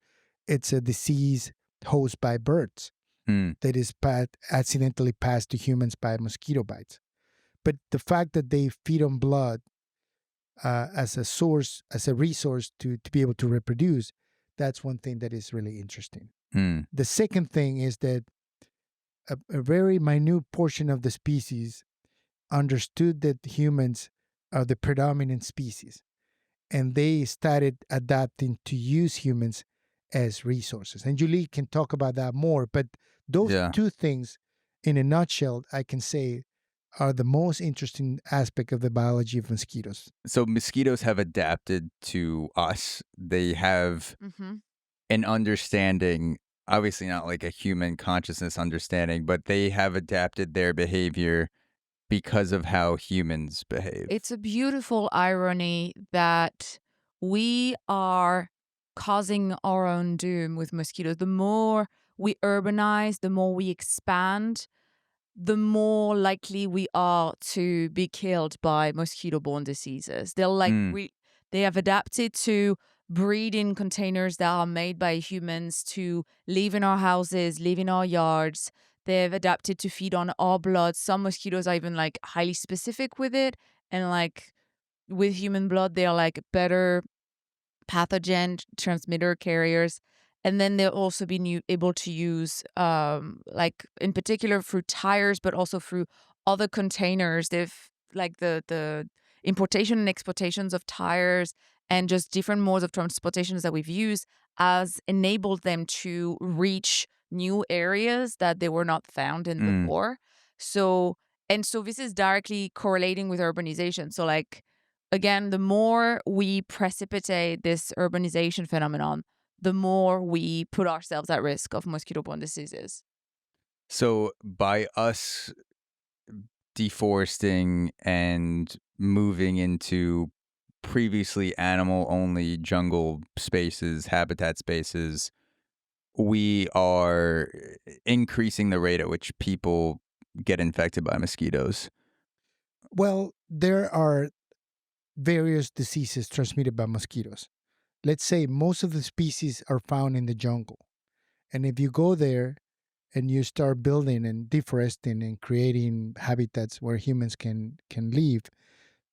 it's a disease hosted by birds that is accidentally passed to humans by mosquito bites. But the fact that they feed on blood as a source, as a resource to be able to reproduce, that's one thing that is really interesting. The second thing is that a very minute portion of the species understood that humans are the predominant species, and they started adapting to use humans as resources. And Julie can talk about that more, but those two things, in a nutshell, I can say are the most interesting aspect of the biology of mosquitoes. So mosquitoes have adapted to us. They have an understanding, obviously not like a human consciousness understanding, but they have adapted their behavior because of how humans behave. It's a beautiful irony that we are causing our own doom with mosquitoes. The more we urbanize, the more we expand, the more likely we are to be killed by mosquito-borne diseases. They have adapted to breed in containers that are made by humans, to live in our houses, live in our yards. They've adapted to feed on our blood. Some mosquitoes are even like highly specific with it, and like with human blood, they are like better pathogen transmitter carriers. And then they'll also be able to use, like in particular through tires, but also through other containers. They've like the importation and exportations of tires and just different modes of transportations that we've used has enabled them to reach new areas that they were not found in before. So this is directly correlating with urbanization. So like, again, the more we precipitate this urbanization phenomenon, the more we put ourselves at risk of mosquito-borne diseases. So by us deforesting and moving into previously animal-only jungle spaces, habitat spaces, we are increasing the rate at which people get infected by mosquitoes? Well, there are various diseases transmitted by mosquitoes. Let's say most of the species are found in the jungle. And if you go there and you start building and deforesting and creating habitats where humans can live,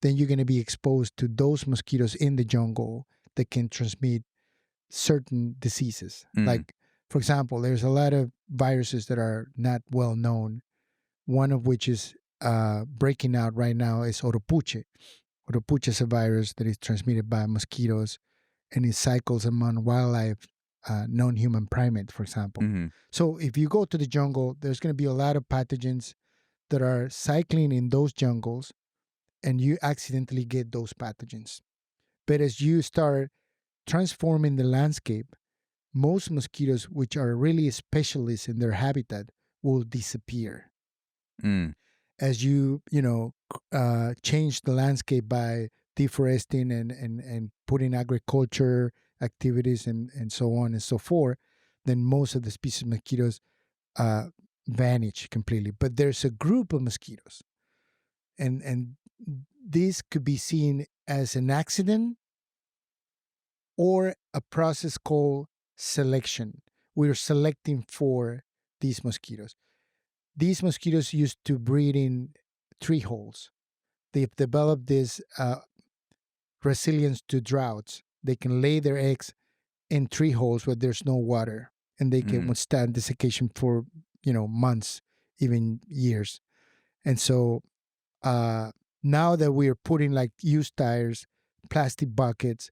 then you're going to be exposed to those mosquitoes in the jungle that can transmit certain diseases. Like, for example, there's a lot of viruses that are not well known. One of which is breaking out right now is Oropuche. Oropuche is a virus that is transmitted by mosquitoes, and it cycles among wildlife, non-human primates, for example. So if you go to the jungle, there's going to be a lot of pathogens that are cycling in those jungles, and you accidentally get those pathogens. But as you start transforming the landscape, most mosquitoes, which are really specialists in their habitat, will disappear. As you change the landscape by deforesting and putting agriculture activities and so on and so forth, then most of the species of mosquitoes vanish completely. But there's a group of mosquitoes, and this could be seen as an accident or a process called selection. We're selecting for these mosquitoes. These mosquitoes used to breed in tree holes. They've developed this resilience to droughts. They can lay their eggs in tree holes where there's no water, and they can withstand desiccation for months, even years. And so now that we are putting like used tires, plastic buckets,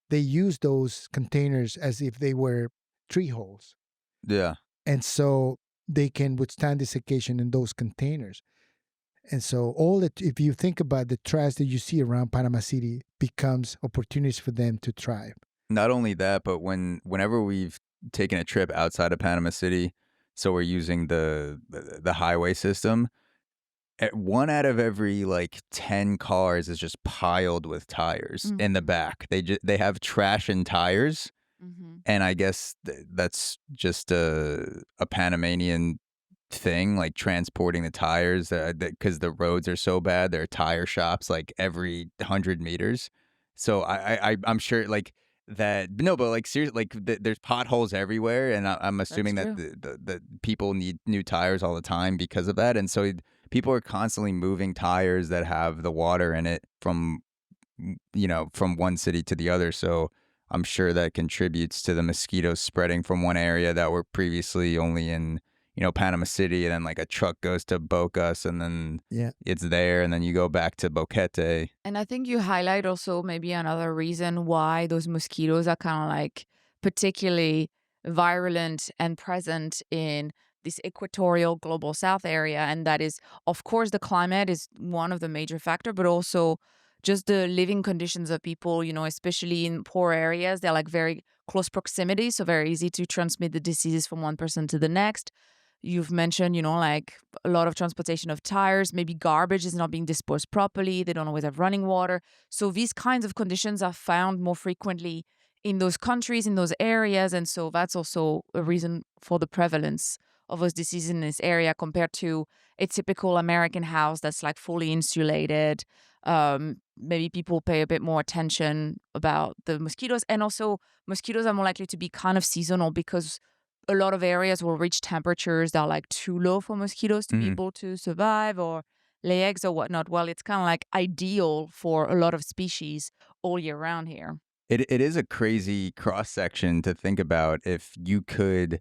they use those containers as if they were tree holes. Yeah. And so they can withstand desiccation in those containers. And so if you think about the trash that you see around Panama City, becomes opportunities for them to thrive. Not only that, but whenever we've taken a trip outside of Panama City, so we're using the highway system, 1 out of every 10 cars is just piled with tires in the back. They have trash and tires, and I guess that's just a Panamanian thing, like transporting the tires, because the roads are so bad. There are tire shops every 100 meters. So I'm sure that. No, but seriously, there's potholes everywhere, and I'm assuming that the people need new tires all the time because of that, and so people are constantly moving tires that have the water in it from one city to the other. So I'm sure that contributes to the mosquitoes spreading from one area that were previously only in Panama City, and then a truck goes to Bocas, and then it's there, and then you go back to Boquete. And I think you highlight also maybe another reason why those mosquitoes are kind of particularly virulent and present in this equatorial global south area. And that is, of course, the climate is one of the major factors, but also just the living conditions of people, especially in poor areas. They're very close proximity, so very easy to transmit the diseases from one person to the next. You've mentioned, a lot of transportation of tires, maybe garbage is not being disposed properly. They don't always have running water. So these kinds of conditions are found more frequently in those countries, in those areas. And so that's also a reason for the prevalence of those diseases in this area compared to a typical American house that's fully insulated. Maybe people pay a bit more attention about the mosquitoes. And also mosquitoes are more likely to be kind of seasonal because a lot of areas will reach temperatures that are too low for mosquitoes to be able to survive or lay eggs or whatnot. Well, it's kind of ideal for a lot of species all year round here. It is a crazy cross section to think about. If you could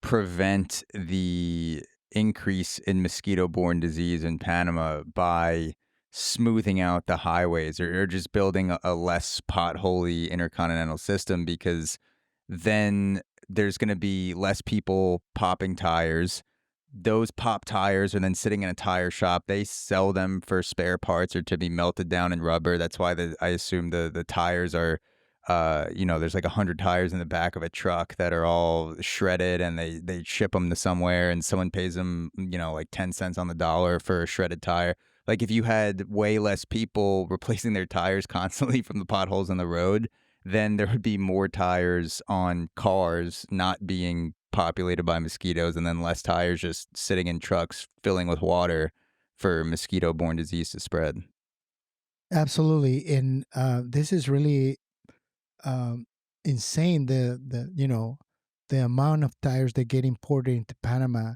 prevent the increase in mosquito-borne disease in Panama by smoothing out the highways or just building a less potholey intercontinental system, because then there's going to be less people popping tires. Those pop tires are then sitting in a tire shop. They sell them for spare parts or to be melted down in rubber. That's why I assume the tires are, there's 100 tires in the back of a truck that are all shredded, and they ship them to somewhere, and someone pays them, 10 cents on the dollar for a shredded tire. like if you had way less people replacing their tires constantly from the potholes on the road, then there would be more tires on cars not being populated by mosquitoes, and then less tires just sitting in trucks filling with water for mosquito-borne disease to spread. Absolutely. And this is really insane. The amount of tires that get imported into Panama.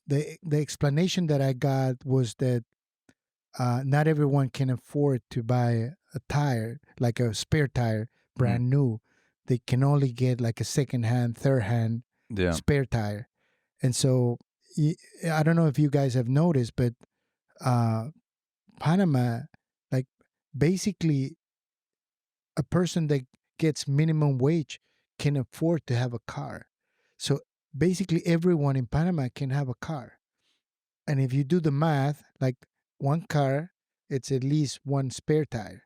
The explanation that I got was that not everyone can afford to buy a tire, like a spare tire, brand new. They can only get like a second-hand, third-hand spare tire. And so I don't know if you guys have noticed, but Panama, like basically a person that gets minimum wage can afford to have a car. So basically everyone in Panama can have a car. And if you do the math, like one car, it's at least one spare tire.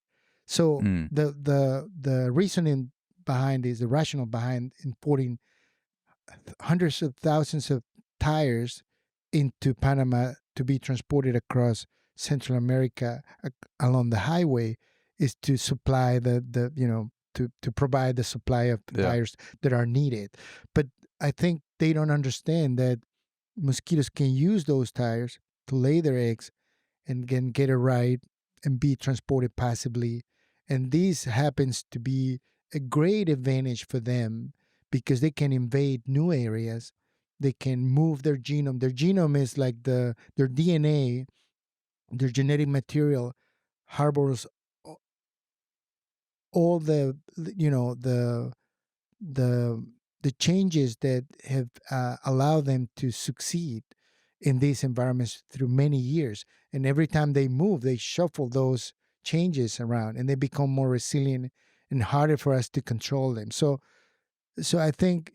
So the reasoning behind is the rationale behind importing hundreds of thousands of tires into Panama to be transported across Central America along the highway is to supply to provide the supply of tires that are needed. But I think they don't understand that mosquitoes can use those tires to lay their eggs and can get a ride and be transported passively. And this happens to be a great advantage for them because they can invade new areas. They can move their genome. Their genome is like their DNA, their genetic material harbors all the changes that have allowed them to succeed in these environments through many years. And every time they move, they shuffle those changes around and they become more resilient and harder for us to control them. So I think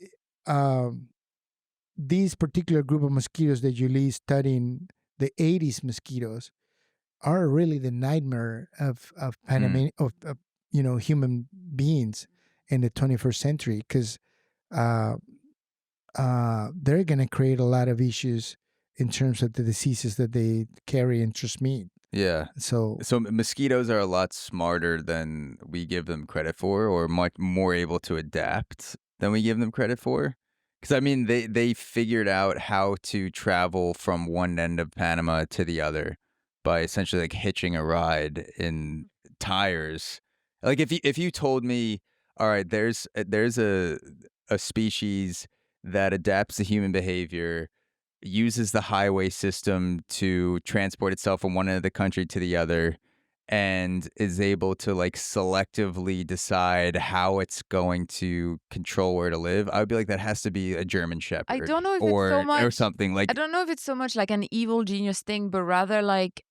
these particular group of mosquitoes that Julie studying, the Aedes mosquitoes, are really the nightmare of human beings in the 21st century, because they're going to create a lot of issues in terms of the diseases that they carry and transmit. Yeah. So mosquitoes are a lot smarter than we give them credit for, or much more able to adapt than we give them credit for. Because, I mean, they figured out how to travel from one end of Panama to the other by essentially like hitching a ride in tires. Like if you told me, all right, there's a species that adapts to human behavior, uses the highway system to transport itself from one end of the country to the other, and is able to like selectively decide how it's going to control where to live, I would be like, that has to be a German Shepherd. I don't know if it's so much, or something like. I don't know if it's so much like an evil genius thing, but rather like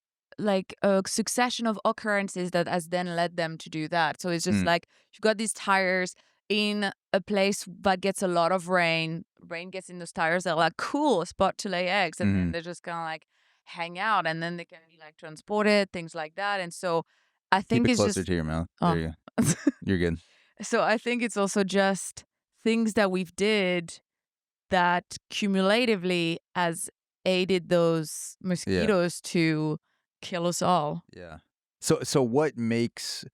a succession of occurrences that has then led them to do that. So it's just like you've got these tires in a place that gets a lot of rain. Rain gets in those tires. They're like, cool, a spot to lay eggs. And then they're just kind of like hang out, and then they can be like transported, things like that. And so I think Keep it it's closer just to your mouth. There you go. You're good. So I think it's also just things that we've did that cumulatively has aided those mosquitoes to kill us all. Yeah. So what makes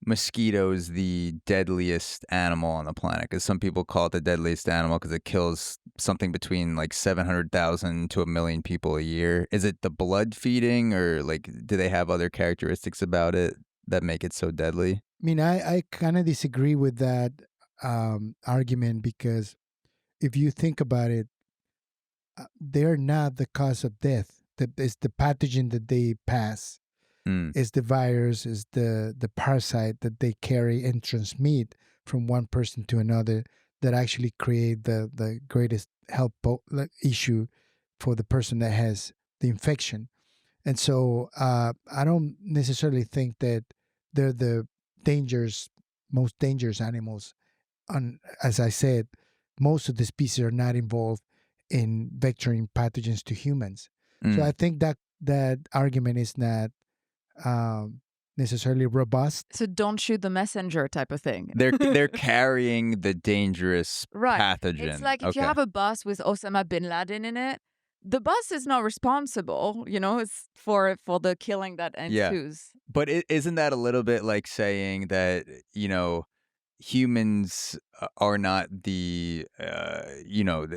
mosquitoes the deadliest animal on the planet? Because some people call it the deadliest animal because it kills something between like 700,000 to 1 million people a year. Is it the blood feeding, or like do they have other characteristics about it that make it so deadly? I mean, I kind of disagree with that argument, because if you think about it, they're not the cause of death. It's the pathogen that they pass. Is the virus, is the parasite that they carry and transmit from one person to another that actually create the greatest health issue for the person that has the infection. And so I don't necessarily think that they're the most dangerous animals. As I said, most of the species are not involved in vectoring pathogens to humans. So I think that argument is not necessarily robust. So don't shoot the messenger type of thing. They're carrying the dangerous pathogen. It's like if you have a bus with Osama bin Laden in it, the bus is not responsible, it's for the killing that ensues. But isn't that a little bit like saying that, humans are not the,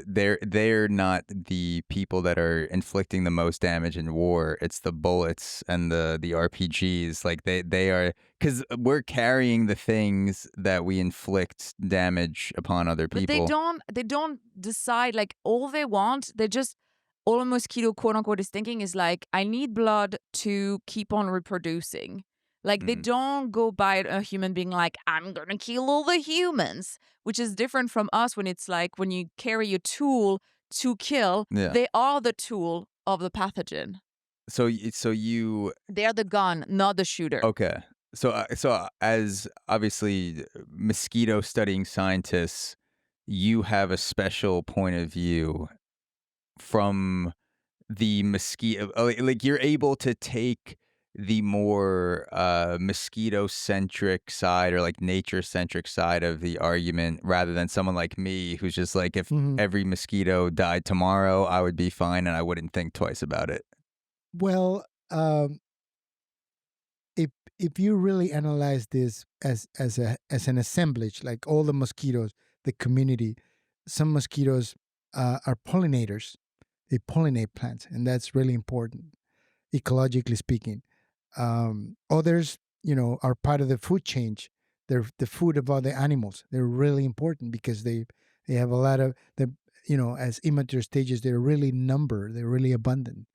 they're not the people that are inflicting the most damage in war. It's the bullets and the RPGs. Like they are, because we're carrying the things that we inflict damage upon other But people. they don't decide, like, all they want, all a mosquito, quote unquote, is thinking is like, I need blood to keep on reproducing. Like, they don't go by a human being like, I'm going to kill all the humans, which is different from us when it's like when you carry a tool to kill, they are the tool of the pathogen. So you... They're the gun, not the shooter. Okay. So as obviously mosquito studying scientists, you have a special point of view from the mosquito. Like you're able to take the more mosquito-centric side or like nature-centric side of the argument rather than someone like me who's just like, if every mosquito died tomorrow, I would be fine and I wouldn't think twice about it. Well, if you really analyze this as an assemblage, like all the mosquitoes, the community, some mosquitoes are pollinators. They pollinate plants, and that's really important, ecologically speaking. Others, are part of the food chain. They're the food of other animals. They're really important because they have a lot of as immature stages. They're really they're really abundant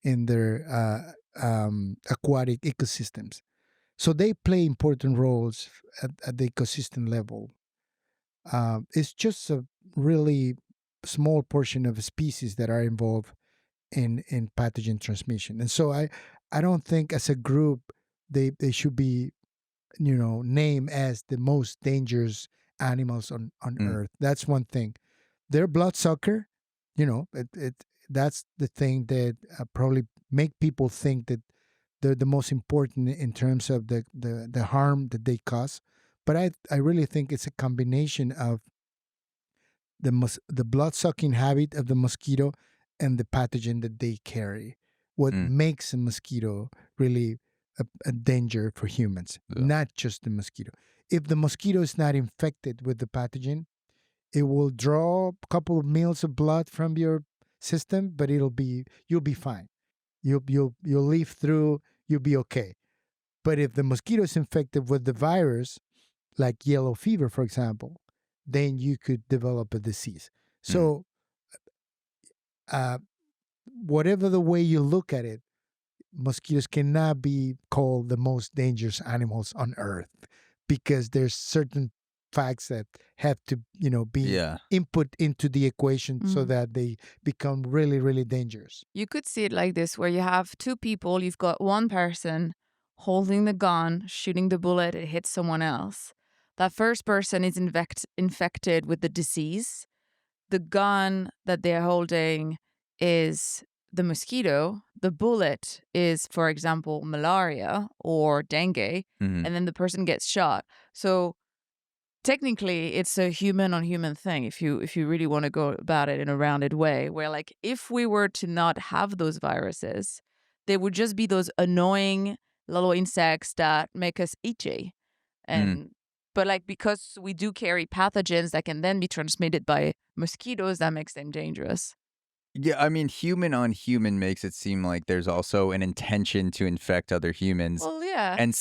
in their aquatic ecosystems. So they play important roles at the ecosystem level. It's just a really small portion of species that are involved in pathogen transmission. And so I don't think as a group they should be, named as the most dangerous animals on Earth. That's one thing. They're bloodsucker, that's the thing that probably make people think that they're the most important in terms of the harm that they cause. But I really think it's a combination of the blood-sucking habit of the mosquito and the pathogen that they carry. What makes a mosquito really a danger for humans, not just the mosquito. If the mosquito is not infected with the pathogen, it will draw a couple of mils of blood from your system, but you'll be fine. You'll live through. You'll be okay. But if the mosquito is infected with the virus, like yellow fever, for example, then you could develop a disease. So, whatever the way you look at it, mosquitoes cannot be called the most dangerous animals on Earth because there's certain facts that have to, be input into the equation so that they become really, really dangerous. You could see it like this, where you have two people. You've got one person holding the gun, shooting the bullet, it hits someone else. That first person is infected with the disease. The gun that they're holding is the mosquito. The bullet is, for example, malaria or dengue, and then the person gets shot. So technically, it's a human-on-human thing if you really want to go about it in a rounded way, where like if we were to not have those viruses, they would just be those annoying little insects that make us itchy. But like because we do carry pathogens that can then be transmitted by mosquitoes, that makes them dangerous. Yeah, I mean, human on human makes it seem like there's also an intention to infect other humans. Well, yeah. And let's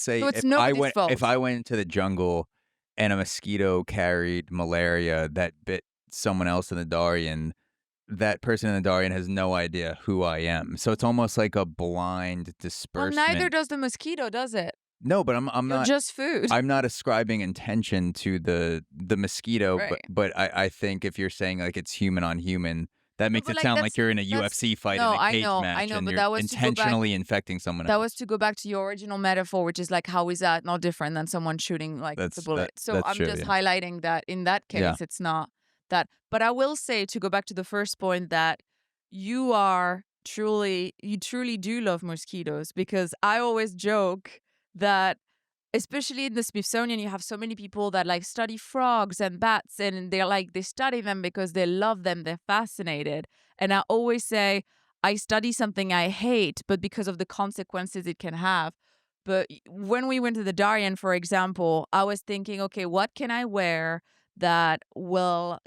say So it's if I went into the jungle and a mosquito carried malaria that bit someone else in the Darien, that person in the Darien has no idea who I am. So it's almost like a blind disbursement. Well, neither does the mosquito, does it? No, but I'm You're not just food. I'm not ascribing intention to the mosquito, Right. but I think if you're saying like it's human on human, that makes but it like sound like you're in a UFC fight in a cage match I know, and but you're that was to go back- intentionally infecting someone else. That was to go back to your original metaphor, which is like, how is that not different than someone shooting like the bullet? So that's I'm true, just yeah. highlighting that in that case, it's not that. But I will say, to go back to the first point, that you truly do love mosquitoes, because I always joke that especially in the Smithsonian, you have so many people that like study frogs and bats, and they study them because they love them, they're fascinated. And I always say, I study something I hate, but because of the consequences it can have. But when we went to the Darien, for example, I was thinking, okay, what can I wear that will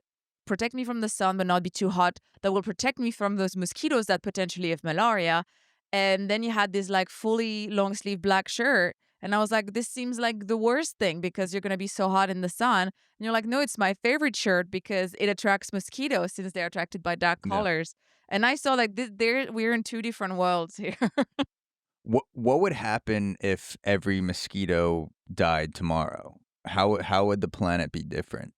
protect me from the sun but not be too hot, that will protect me from those mosquitoes that potentially have malaria? And then you had this like fully long sleeve black shirt. And I was like, this seems like the worst thing because you're going to be so hot in the sun. And you're like, no, it's my favorite shirt because it attracts mosquitoes since they're attracted by dark colors. And I saw like we're in two different worlds here. What would happen if every mosquito died tomorrow? How would the planet be different?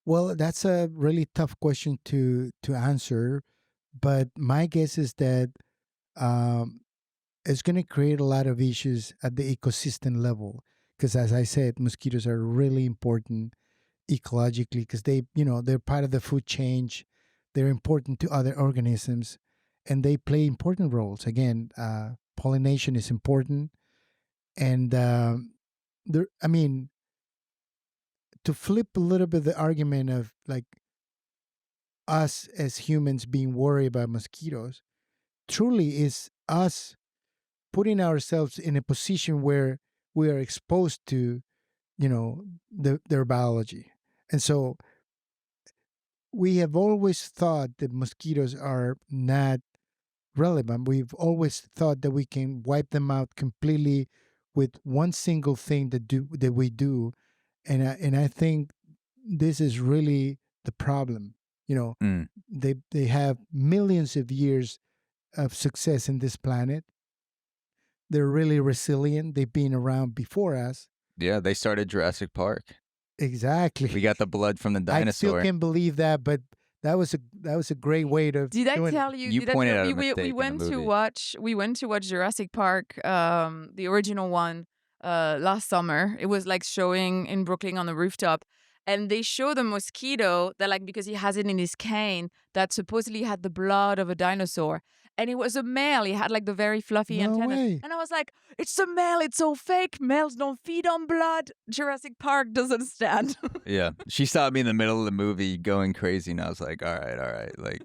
Well, that's a really tough question to answer, but my guess is that it's going to create a lot of issues at the ecosystem level. Because as I said, mosquitoes are really important ecologically because they're part of the food chain. They're important to other organisms, and they play important roles. Again, pollination is important, and to flip a little bit the argument of like us as humans being worried about mosquitoes, truly is us putting ourselves in a position where we are exposed to, their biology. And so we have always thought that mosquitoes are not relevant. We've always thought that we can wipe them out completely with one single thing that we do. And I think this is really the problem. They have millions of years of success in this planet. They're really resilient. They've been around before us. Yeah, they started Jurassic Park. Exactly. We got the blood from the dinosaur. I still can't believe that, but that was a great way to. Did I tell you? You pointed out a mistake we went to watch Jurassic Park, the original one, last summer. It was like showing in Brooklyn on the rooftop. And they show the mosquito that, like, because he has it in his cane, that supposedly had the blood of a dinosaur. And it was a male. He had like the very fluffy antenna. And I was like, it's a male. It's so fake. Males don't feed on blood. Jurassic Park doesn't stand. Yeah. She stopped me in the middle of the movie going crazy. And I was like, all right. Like,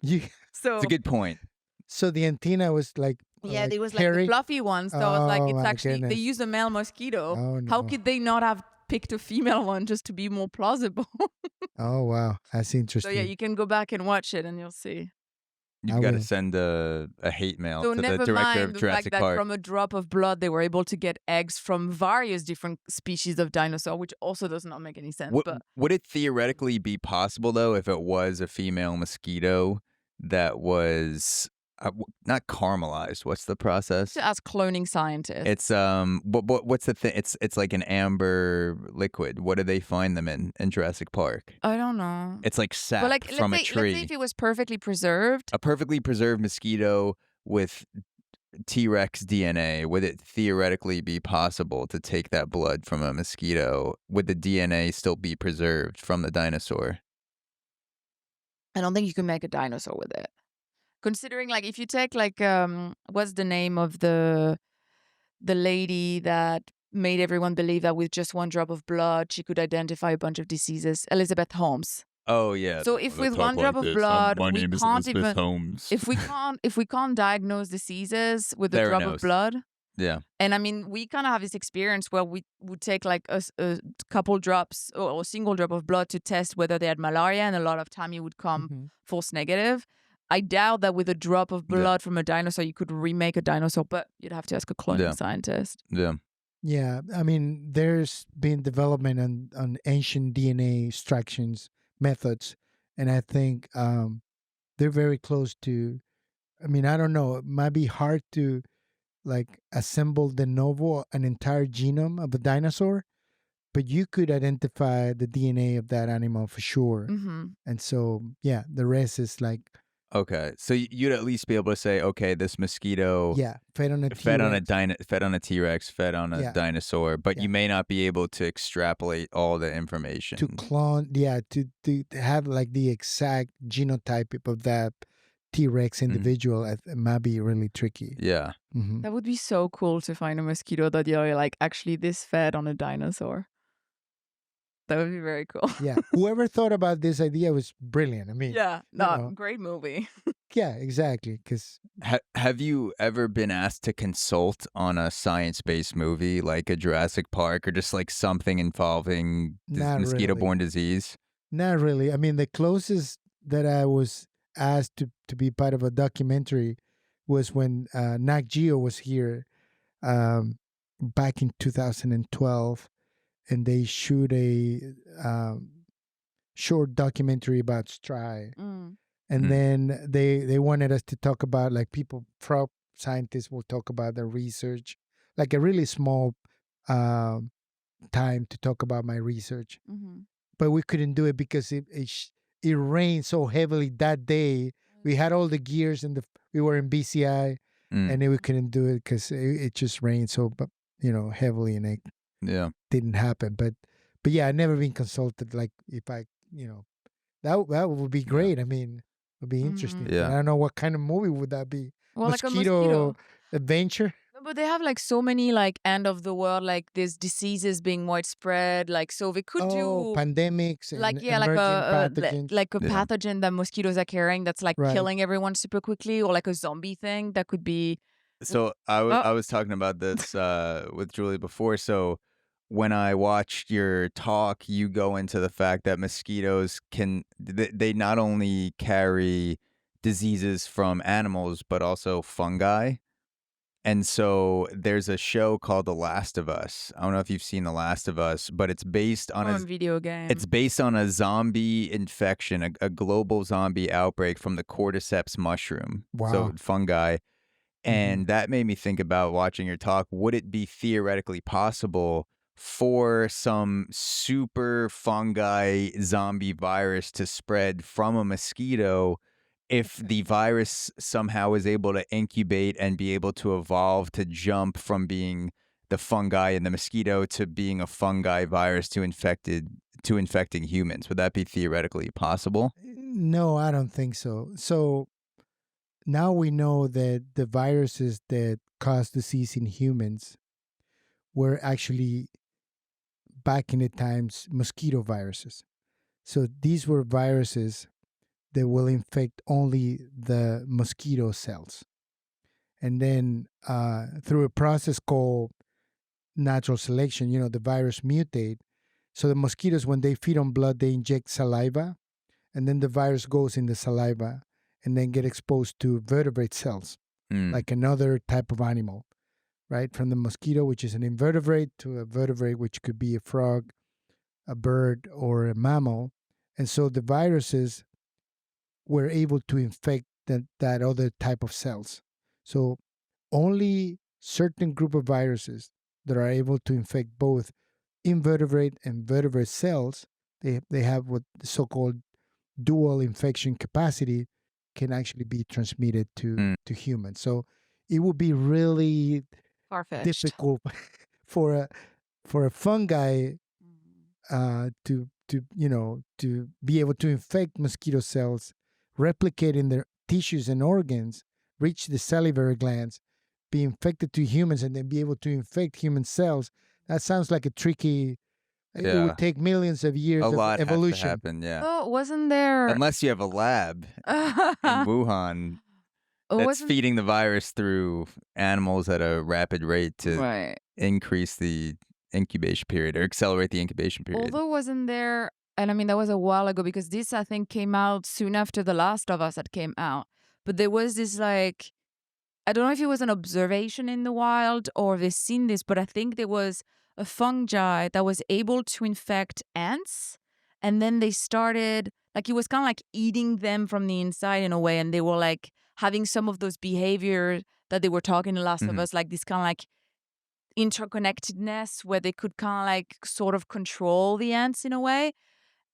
it's a good point. So the antenna was like, yeah, they was hairy? like the fluffy ones. So I was like, it's actually, goodness. they use a male mosquito. Oh, no. How could they not have picked a female one just to be more plausible? Oh, wow. That's interesting. So yeah, you can go back and watch it and you'll see. You've got to send a hate mail to the director of Jurassic Park. Park. From a drop of blood, they were able to get eggs from various different species of dinosaur, which also does not make any sense. Would it theoretically be possible, though, if it was a female mosquito that was not caramelized? What's the process? As cloning scientists. It's what's the thing? It's like an amber liquid. What do they find them in Jurassic Park? I don't know. It's like sap from a tree. Let's say if it was perfectly preserved. A perfectly preserved mosquito with T-Rex DNA, would it theoretically be possible to take that blood from a mosquito? Would the DNA still be preserved from the dinosaur? I don't think you can make a dinosaur with it. Considering, like, if you take, like, what's the name of the lady that made everyone believe that with just one drop of blood she could identify a bunch of diseases? Elizabeth Holmes. Oh yeah. So if with one drop of blood, my name is Elizabeth Holmes. if we can't diagnose diseases with a drop of blood. Yeah. And I mean, we kind of have this experience where we would take like a couple drops or a single drop of blood to test whether they had malaria, and a lot of time it would come false negative. I doubt that with a drop of blood from a dinosaur, you could remake a dinosaur, but you'd have to ask a cloning scientist. Yeah. Yeah. I mean, there's been development on ancient DNA extractions methods. And I think they're very close to, I mean, I don't know. It might be hard to like assemble de novo an entire genome of a dinosaur, but you could identify the DNA of that animal for sure. And so, yeah, the rest is like, okay, so you'd at least be able to say, okay, this mosquito, fed on a T-Rex. fed on a T-Rex, fed on a dinosaur, but you may not be able to extrapolate all the information to clone, to have like the exact genotype of that T-Rex individual, it might be really tricky. Yeah. Mm-hmm. That would be so cool to find a mosquito that you're like actually this fed on a dinosaur. That would be very cool. Yeah. Whoever thought about this idea was brilliant. I mean, Yeah, no, know. great movie. yeah, exactly. Because Have you ever been asked to consult on a science-based movie like a Jurassic Park or just like something involving Not mosquito-borne disease? not really. I mean, the closest that I was asked to be part of a documentary was when Nat Geo was here back in 2012, and they shoot a short documentary about stry. And then they wanted us to talk about, like, people, scientists will talk about their research, like a really small time to talk about my research. But we couldn't do it because it rained so heavily that day. We had all the gears and we were in BCI, and then we couldn't do it because it just rained so heavily, and it didn't happen. But yeah, I've never been consulted. Like, if I that would be great. I mean, it would be interesting. Yeah. I don't know what kind of movie would that be. Well, like a mosquito adventure. No, but they have like so many like end of the world, like there's diseases being widespread, like so they could do pandemics and like pathogens. like a pathogen that mosquitoes are carrying that's like killing everyone super quickly, or like a zombie thing that could be. So I was talking about this with Julie before. So when I watched your talk, you go into the fact that mosquitoes they not only carry diseases from animals, but also fungi. And so there's a show called The Last of Us. I don't know if you've seen The Last of Us, but it's based on a video game. It's based on a zombie infection, a global zombie outbreak from the cordyceps mushroom. Wow. So fungi. And that made me think about watching your talk. Would it be theoretically possible for some super fungi zombie virus to spread from a mosquito if the virus somehow is able to incubate and be able to evolve to jump from being the fungi in the mosquito to being a fungi virus to infecting humans? Would that be theoretically possible? No, I don't think so. So now we know that the viruses that cause disease in humans were actually, back in the times, mosquito viruses. So these were viruses that will infect only the mosquito cells. And then through a process called natural selection, the virus mutate. So the mosquitoes, when they feed on blood, they inject saliva, and then the virus goes in the saliva and then get exposed to vertebrate cells, like another type of animal, right? From the mosquito, which is an invertebrate, to a vertebrate, which could be a frog, a bird, or a mammal. And so the viruses were able to infect that other type of cells. So only certain group of viruses that are able to infect both invertebrate and vertebrate cells, they have what the so-called dual infection capacity, can actually be transmitted to humans. So it would be really far-fetched, difficult for a fungi to be able to infect mosquito cells, replicate in their tissues and organs, reach the salivary glands, be infected to humans, and then be able to infect human cells. That sounds like a tricky. It would take millions of years of evolution. Has to happen, yeah. Oh, wasn't there? Unless you have a lab in Wuhan that's feeding the virus through animals at a rapid rate to increase the incubation period or accelerate the incubation period. Although wasn't there, and I mean that was a while ago, because this I think came out soon after The Last of Us had came out. But there was this, like, I don't know if it was an observation in the wild or they've seen this, but I think there was a fungi that was able to infect ants, and then they started, like, it was kind of like eating them from the inside in a way, and they were like having some of those behaviors that they were talking in The Last of Us, like this kind of like interconnectedness where they could kind of like sort of control the ants in a way.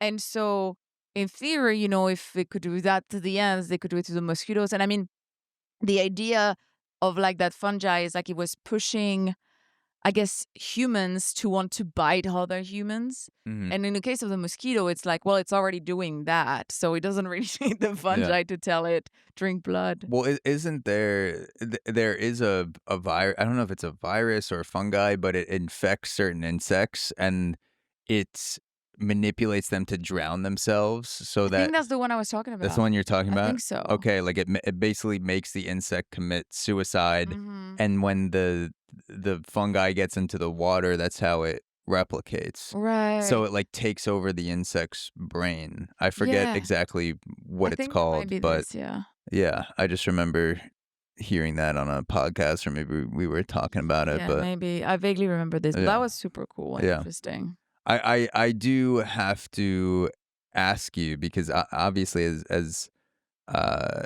And so in theory, if they could do that to the ants, they could do it to the mosquitoes. And I mean, the idea of like that fungi is like it was pushing I guess, humans to want to bite other humans. Mhm. And in the case of the mosquito, it's like, well, it's already doing that. So it doesn't really need the fungi to tell it, drink blood. Well, isn't there there is a virus, I don't know if it's a virus or a fungi, but it infects certain insects and it manipulates them to drown themselves so I that think that's the one I was talking about. that's the one you're talking I about? think so. Okay, like it basically makes the insect commit suicide, Mhm. and when the fungi gets into the water, that's how it replicates. Right. So it like takes over the insect's brain. I forget Yeah. exactly what I it's think that might called, be but this, yeah. yeah, I just remember hearing that on a podcast, or maybe we were talking about it, Yeah, but maybe. I vaguely remember this, but that yeah, was super cool and yeah. interesting. I do have to ask you because obviously as uh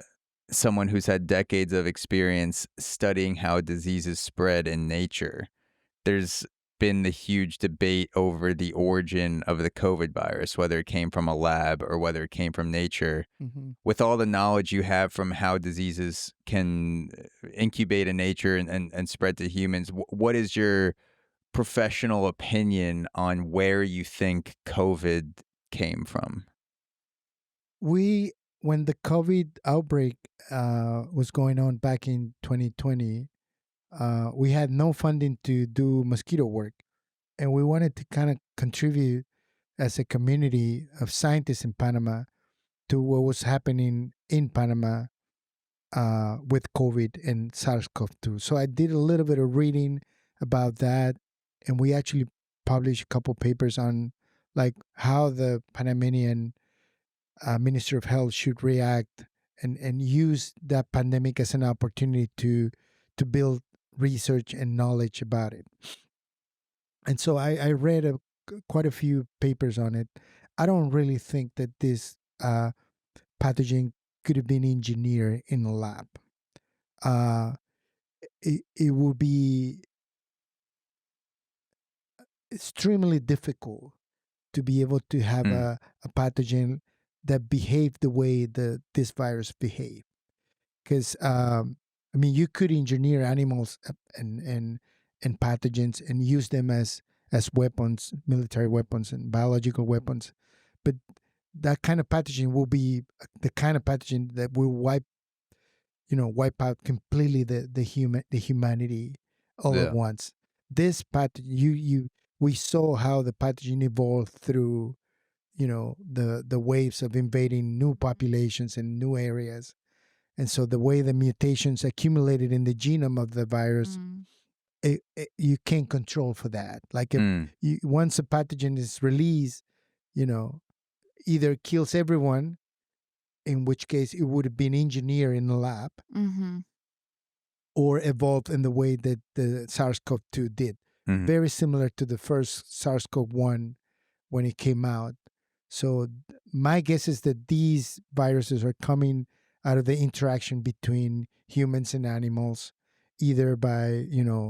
someone who's had decades of experience studying how diseases spread in nature, there's been the huge debate over the origin of the COVID virus, whether it came from a lab or whether it came from nature. Mm-hmm. With all the knowledge you have from how diseases can incubate in nature and spread to humans, what is your professional opinion on where you think COVID came from? When the COVID outbreak was going on back in 2020, we had no funding to do mosquito work, and we wanted to kind of contribute as a community of scientists in Panama to what was happening in Panama with COVID and SARS-CoV-2. So I did a little bit of reading about that, and we actually published a couple papers on like how the Panamanian Minister of Health should react and use that pandemic as an opportunity to build research and knowledge about it. And so I read quite a few papers on it. I don't really think that this pathogen could have been engineered in a lab. It would be extremely difficult to be able to have Mm, a pathogen that behaved the way this virus behaved. Because I mean, you could engineer animals and pathogens and use them as weapons, military weapons and biological weapons, but that kind of pathogen will be the kind of pathogen that will wipe out completely the humanity all at yeah. once. This pathogen, we saw how the pathogen evolved through the waves of invading new populations and new areas. And so the way the mutations accumulated in the genome of the virus, Mm. you can't control for that. Like if Mm, once a pathogen is released, either kills everyone, in which case it would have been engineered in a lab, Mm-hmm. or evolved in the way that the SARS-CoV-2 did. mhm. Very similar to the first SARS-CoV-1 when it came out. So my guess is that these viruses are coming out of the interaction between humans and animals, either by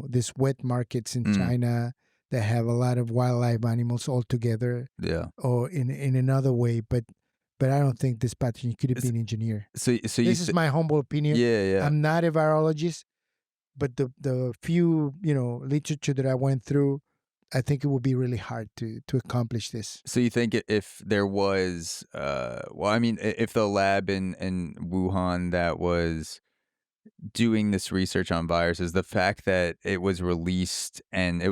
these wet markets in Mm, China that have a lot of wildlife animals all together, yeah. or in another way. But I don't think this pathogen could have S- been engineered. So you This is my humble opinion. yeah, yeah. I'm not a virologist, but the few literature that I went through, I think it would be really hard to accomplish this. So you think if there was well, I mean, if the lab in Wuhan that was doing this research on viruses, the fact that it was released and it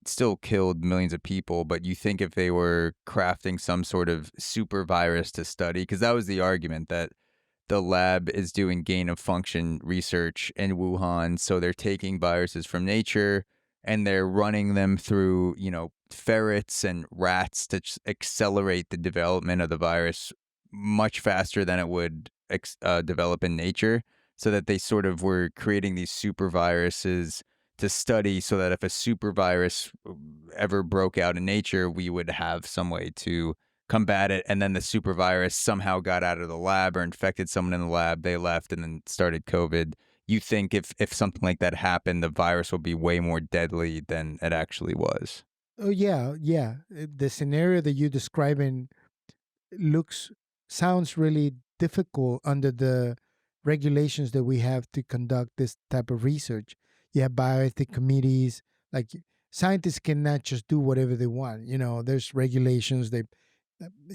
still killed millions of people, but you think if they were crafting some sort of super virus to study, because that was the argument that the lab is doing gain of function research in Wuhan, so they're taking viruses from nature and they're running them through, ferrets and rats to accelerate the development of the virus much faster than it would develop in nature, so that they sort of were creating these super viruses to study so that if a super virus ever broke out in nature, we would have some way to combat it. And then the super virus somehow got out of the lab or infected someone in the lab, they left and then started COVID. You think if something like that happened, the virus would be way more deadly than it actually was? Oh yeah, yeah. The scenario that you're describing sounds really difficult under the regulations that we have to conduct this type of research. You have bioethic committees, like scientists cannot just do whatever they want. There's regulations.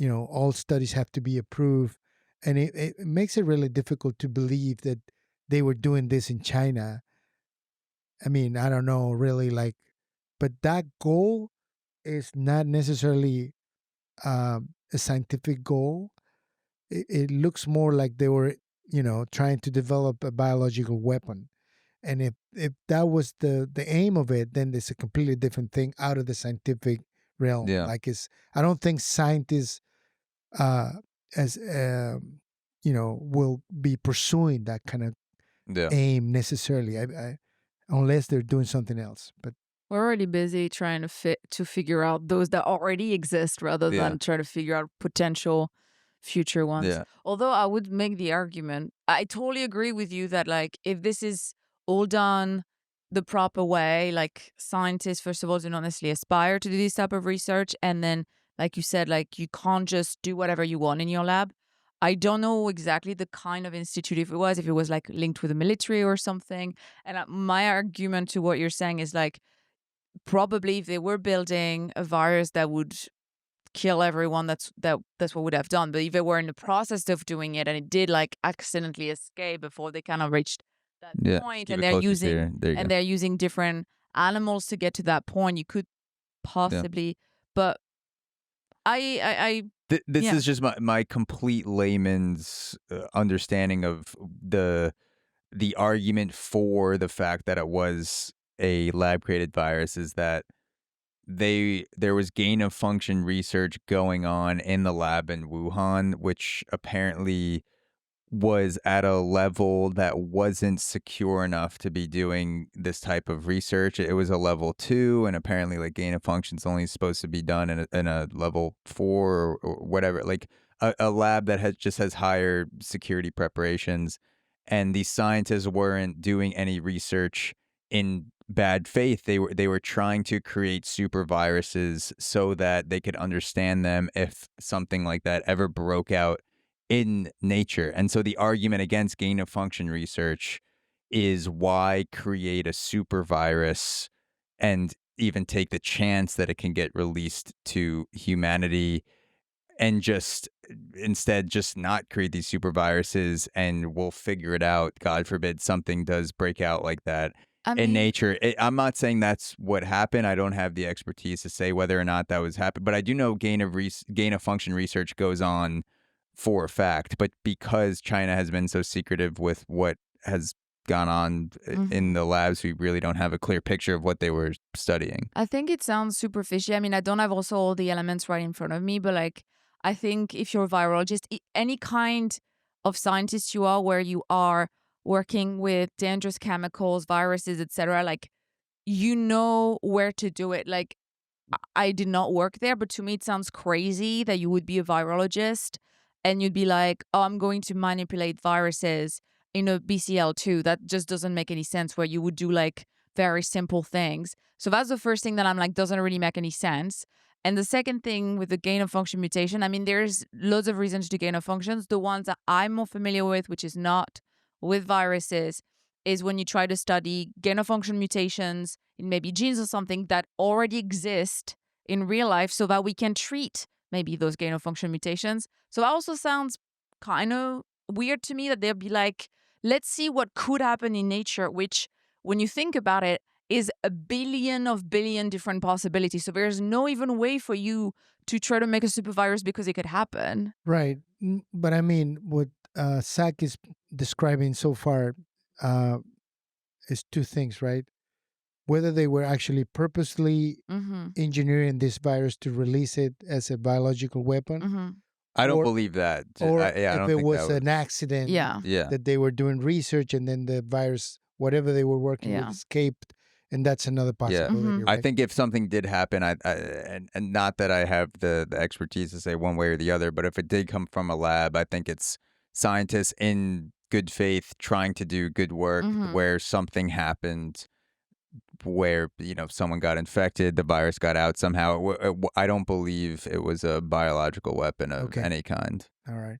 All studies have to be approved, and it makes it really difficult to believe that they were doing this in China. I mean, I don't know really, but that goal is not necessarily a scientific goal. It looks more like they were, trying to develop a biological weapon. And if that was the aim of it, then it's a completely different thing out of the scientific realm. Yeah. I don't think scientists, as will be pursuing that kind of aim necessarily, unless they're doing something else. But we're already busy trying to figure out those that already exist rather than trying to figure out potential future ones. Yeah. Although I would make the argument, I totally agree with you that if this is all done the proper way, scientists, first of all, do not necessarily aspire to do this type of research. And then, like you said, you can't just do whatever you want in your lab. I don't know exactly the kind of institute if it was linked with the military or something. And my argument to what you're saying is probably if they were building a virus that would kill everyone, that's what would have done. But if they were in the process of doing it and it did accidentally escape before they kind of reached that point, and they're using different animals to get to that point, you could possibly. But this is just my complete layman's understanding of the argument for the fact that it was a lab created virus is that there was gain of function research going on in the lab in Wuhan, which apparently was at a level that wasn't secure enough to be doing this type of research. It was a level 2, and apparently gain of function is only supposed to be done in a level 4 or whatever, a lab that has higher security preparations. And these scientists weren't doing any research in bad faith. They were trying to create super viruses so that they could understand them if something like that ever broke out in nature. And so the argument against gain of function research is why create a super virus and even take the chance that it can get released to humanity, and instead not create these super viruses, and we'll figure it out. God forbid something does break out like that in nature. I'm not saying that's what happened. I don't have the expertise to say whether or not that was happened, but I do know gain of function research goes on for a fact. But because China has been so secretive with what has gone on in the labs, we really don't have a clear picture of what they were studying. I think it sounds superficial. I mean, I don't have also all the elements right in front of me, but I think if you're a virologist, any kind of scientist you are, where you are working with dangerous chemicals, viruses, etc., you know where to do it. I did not work there, but to me it sounds crazy that you would be a virologist and you'd be like, oh, I'm going to manipulate viruses in a BCL2. That just doesn't make any sense, where you would do very simple things. So that's the first thing that I'm doesn't really make any sense. And the second thing with the gain of function mutation, I mean, there's loads of reasons to gain of functions. The ones that I'm more familiar with, which is not with viruses, is when you try to study gain of function mutations in maybe genes or something that already exist in real life, so that we can treat maybe those gain of function mutations. So that also sounds kind of weird to me, that they'll be let's see what could happen in nature, which when you think about it is a billion different possibilities. So there's no even way for you to try to make a super virus because it could happen. Right. But I mean, what Zach is describing so far is two things, right? Whether they were actually purposely engineering this virus to release it as a biological weapon. I don't believe that. Or I if don't it think was an accident that they were doing research and then the virus, whatever they were working with, escaped. And that's another possibility. Right? I think if something did happen, and not that I have the expertise to say one way or the other, but if it did come from a lab, I think it's scientists in good faith trying to do good work where something happened, where someone got infected, the virus got out somehow. I don't believe it was a biological weapon of any kind. All right.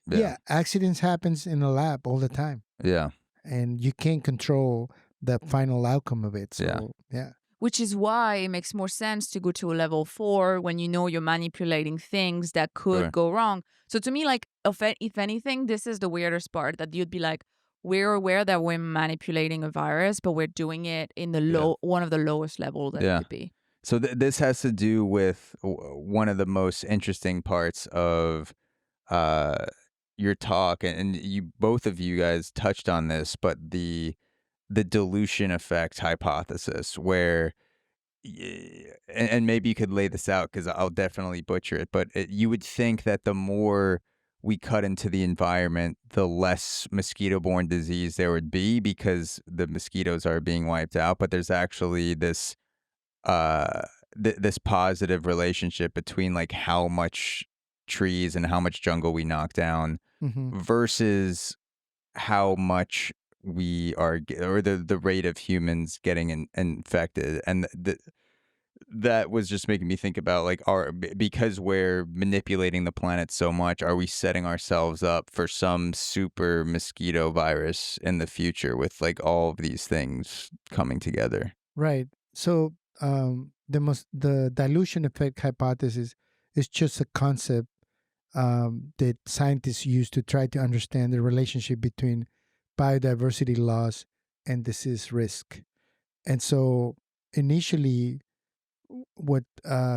Yeah, accidents happens in a lab all the time. Yeah. And you can't control the final outcome of it. So, yeah. Which is why it makes more sense to go to a level 4 when you know you're manipulating things that could Sure. go wrong. So to me, like, if anything, this is the weirdest part, that you'd be like, we're aware that we're manipulating a virus, but we're doing it in the one of the lowest level that it could be. So this has to do with one of the most interesting parts of uh, your talk, and you both of you guys touched on this, but the dilution effect hypothesis, where and maybe you could lay this out because I'll definitely butcher it, but you would think that the more we cut into the environment, the less mosquito-borne disease there would be because the mosquitoes are being wiped out. But there's actually this this positive relationship between like how much trees and how much jungle we knock down versus how much we are or the rate of humans getting infected. And that was just making me think about like because we're manipulating the planet so much, are we setting ourselves up for some super mosquito virus in the future with like all of these things coming together? Right. So the dilution effect hypothesis is just a concept that scientists use to try to understand the relationship between biodiversity loss and disease risk. And so initially, what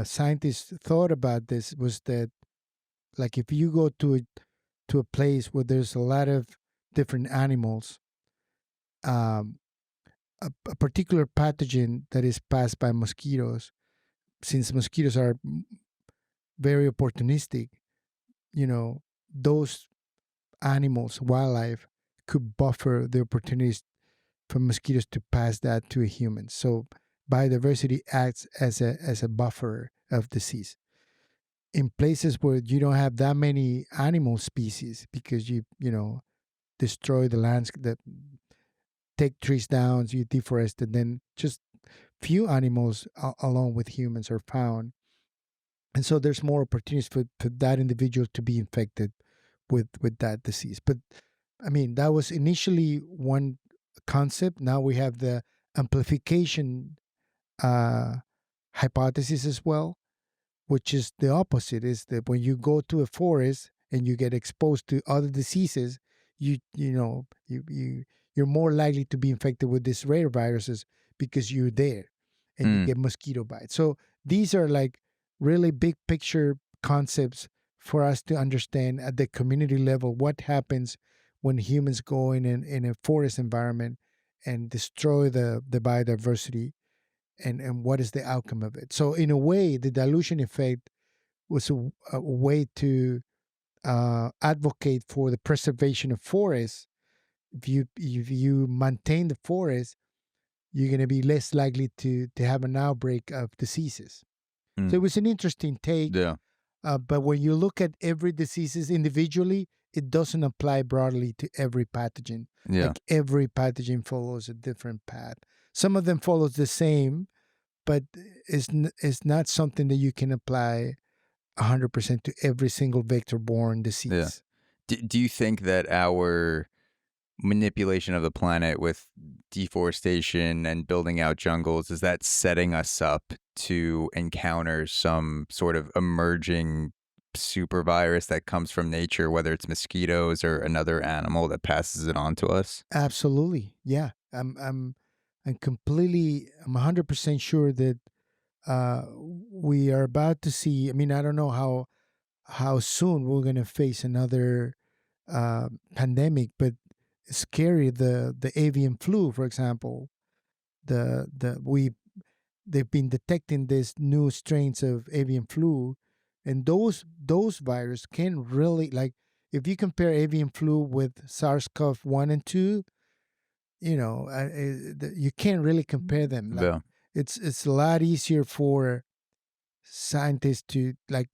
scientists thought about this was that, like, if you go to a place where there's a lot of different animals, um, a particular pathogen that is passed by mosquitoes, since mosquitoes are very opportunistic, those animals, wildlife, could buffer the opportunities for mosquitoes to pass that to a human. So biodiversity acts as a buffer of disease. In places where you don't have that many animal species because you destroy the landscape, that take trees down, you deforest, and then just few animals along with humans are found. And so there's more opportunities for that individual to be infected with that disease. But I mean, that was initially one concept. Now we have the amplification hypothesis as well, which is the opposite. Is that when you go to a forest and you get exposed to other diseases, you're more likely to be infected with these rare viruses because you're there and you get mosquito bites. So these are like really big picture concepts for us to understand at the community level what happens when humans go in a forest environment and destroy the biodiversity, and what is the outcome of it. So in a way, the dilution effect was a way to advocate for the preservation of forests. If you maintain the forest, you're going to be less likely to have an outbreak of diseases. So it was an interesting take. Yeah. But when you look at every diseases individually, it doesn't apply broadly to every pathogen. Yeah. Like every pathogen follows a different path. Some of them follows the same, but it's not something that you can apply 100% to every single vector-borne disease. Yeah. Do you think that our manipulation of the planet with deforestation and building out jungles, is that setting us up to encounter some sort of emerging super virus that comes from nature, whether it's mosquitoes or another animal that passes it on to us? Absolutely. Yeah. I'm 100% sure that we are about to see. I mean, I don't know how soon we're going to face another pandemic, but it's scary. The avian flu, for example, they've been detecting these new strains of avian flu, and those viruses can really, like, if you compare avian flu with SARS-CoV-1 and 2, you can't really compare them. Like, Yeah. it's a lot easier for scientists to, like,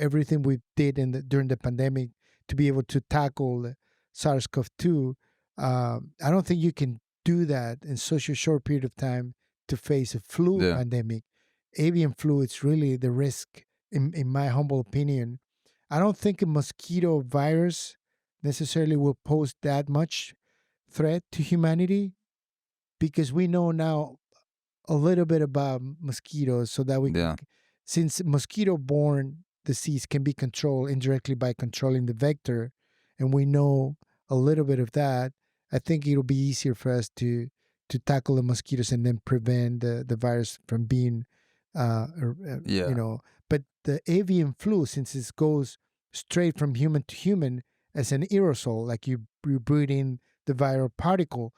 everything we did during the pandemic to be able to tackle the SARS-CoV-2. I don't think you can do that in such a short period of time to face a flu pandemic. Avian flu, it's really the risk, in my humble opinion. I don't think a mosquito virus necessarily will pose that much threat to humanity, because we know now a little bit about mosquitoes so that we Yeah. can, since mosquito-borne disease can be controlled indirectly by controlling the vector, and we know a little bit of that, I think it'll be easier for us to tackle the mosquitoes and then prevent the virus from being, Yeah. But the avian flu, since it goes straight from human to human as an aerosol, like you breathe in the viral particle,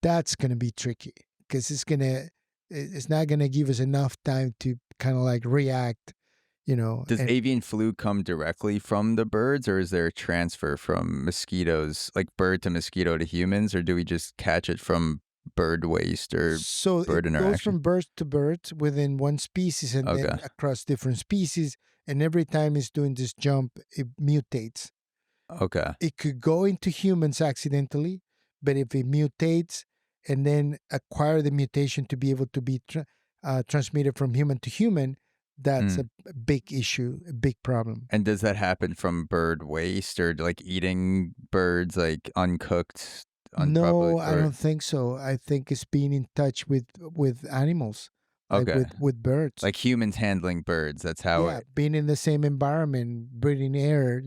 that's going to be tricky because it's not going to give us enough time to kind of like react, Does and avian flu come directly from the birds, or is there a transfer from mosquitoes, like bird to mosquito to humans, or do we just catch it from bird waste or so bird it goes interaction? from bird to bird within one species and Okay. then across different species, and every time it's doing this jump, it mutates. Okay. It could go into humans accidentally, but if it mutates and then acquire the mutation to be able to be transmitted from human to human, that's a big issue, a big problem. And does that happen from bird waste or like eating birds, like uncooked, unproperly? No, I don't think so. I think it's being in touch with animals, like Okay. with birds. Like humans handling birds. That's how Yeah, being in the same environment, breathing air,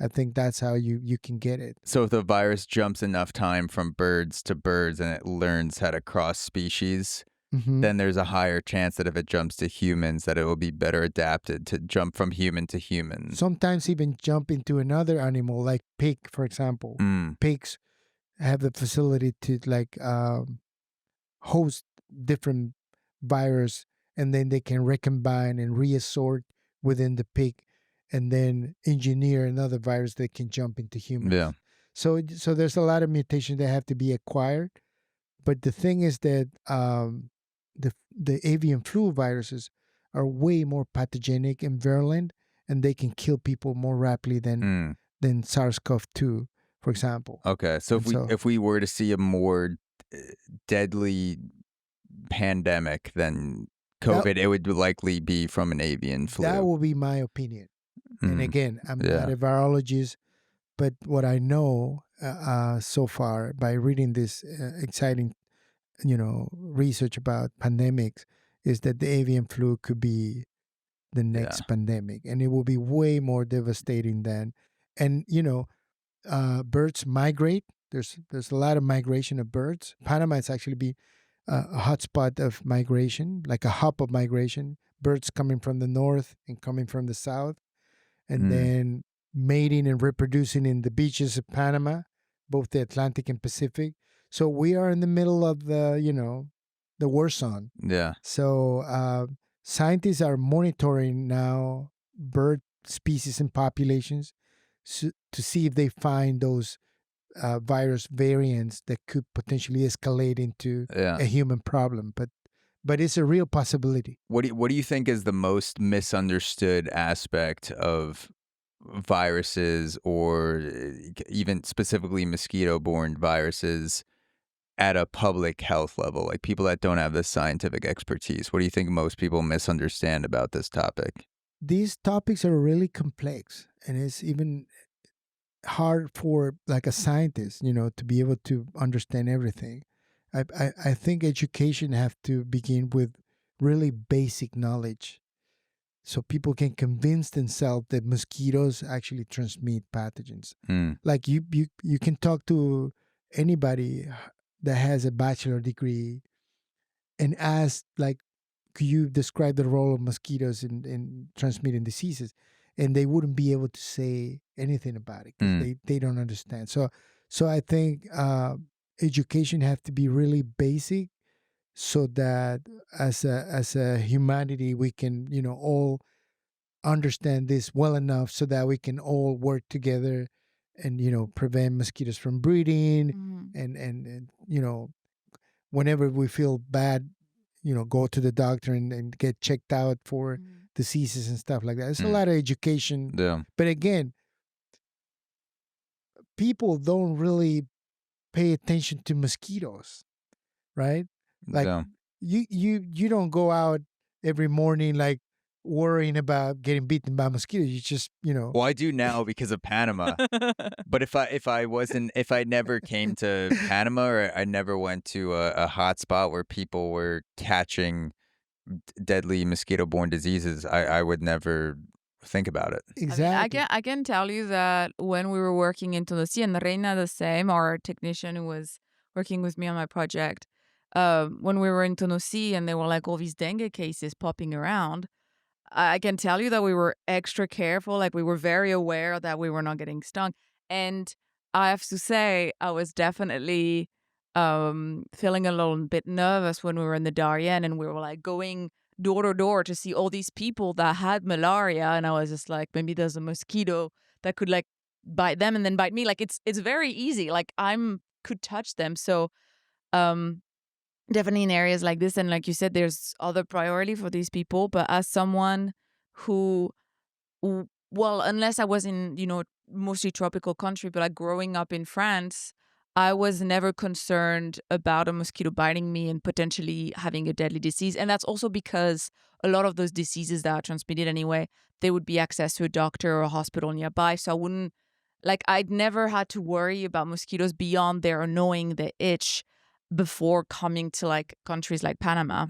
I think that's how you can get it. So if the virus jumps enough time from birds to birds and it learns how to cross species, Hmm. then there's a higher chance that if it jumps to humans, that it will be better adapted to jump from human to human. Sometimes even jump into another animal, like pig, for example. Pigs have the facility to like host different virus, and then they can recombine and reassort within the pig, and then engineer another virus that can jump into humans. Yeah. So there's a lot of mutations that have to be acquired. But the thing is that the avian flu viruses are way more pathogenic and virulent, and they can kill people more rapidly than SARS-CoV-2, for example. Okay. So if we were to see a more deadly pandemic than COVID, it would likely be from an avian flu. That will be my opinion. And again, I'm not Yeah. a virologist, but what I know so far by reading this exciting, research about pandemics is that the avian flu could be the next pandemic, and it will be way more devastating than. And birds migrate. There's a lot of migration of birds. Panama is actually be a hotspot of migration, like a hub of migration. Birds coming from the north and coming from the south, and then mating and reproducing in the beaches of Panama, both the Atlantic and Pacific. So we are in the middle of the war zone. Yeah. So scientists are monitoring now bird species and populations to see if they find those virus variants that could potentially escalate into a human problem. But it's a real possibility. What do you think is the most misunderstood aspect of viruses, or even specifically mosquito-borne viruses, at a public health level? Like people that don't have the scientific expertise. What do you think most people misunderstand about this topic? These topics are really complex, and it's even hard for like a scientist, to be able to understand everything. I think education have to begin with really basic knowledge, so people can convince themselves that mosquitoes actually transmit pathogens. Like you can talk to anybody that has a bachelor degree and ask, like, could you describe the role of mosquitoes in transmitting diseases? And they wouldn't be able to say anything about it because they don't understand. So I think education have to be really basic, so that as a humanity we can all understand this well enough so that we can all work together and prevent mosquitoes from breeding, and whenever we feel bad, go to the doctor and get checked out for diseases and stuff like that. It's a lot of education. Yeah. But again, people don't really pay attention to mosquitoes, right? Like Yeah. you don't go out every morning like worrying about getting bitten by mosquitoes. You just, Well, I do now because of Panama. But if I never came to Panama, or I never went to a hot spot where people were catching deadly mosquito-borne diseases, I would never think about it. exactly. I can tell you that when we were working in Tennessee, and Reina the same, our technician who was working with me on my project, when we were in Tennessee and there were like all these dengue cases popping around, I can tell you that we were extra careful. Like we were very aware that we were not getting stung. And I have to say, I was definitely feeling a little bit nervous when we were in the Darien and we were like going door to door to see all these people that had malaria. And I was just like, maybe there's a mosquito that could like bite them and then bite me. Like it's very easy. Like could touch them. So definitely in areas like this, and like you said, there's other priority for these people, but as someone who, well, unless I was in mostly tropical country, but like growing up in France, I was never concerned about a mosquito biting me and potentially having a deadly disease. And that's also because a lot of those diseases that are transmitted anyway, they would be access to a doctor or a hospital nearby, so I'd never had to worry about mosquitoes beyond their annoying the itch before coming to like countries like Panama.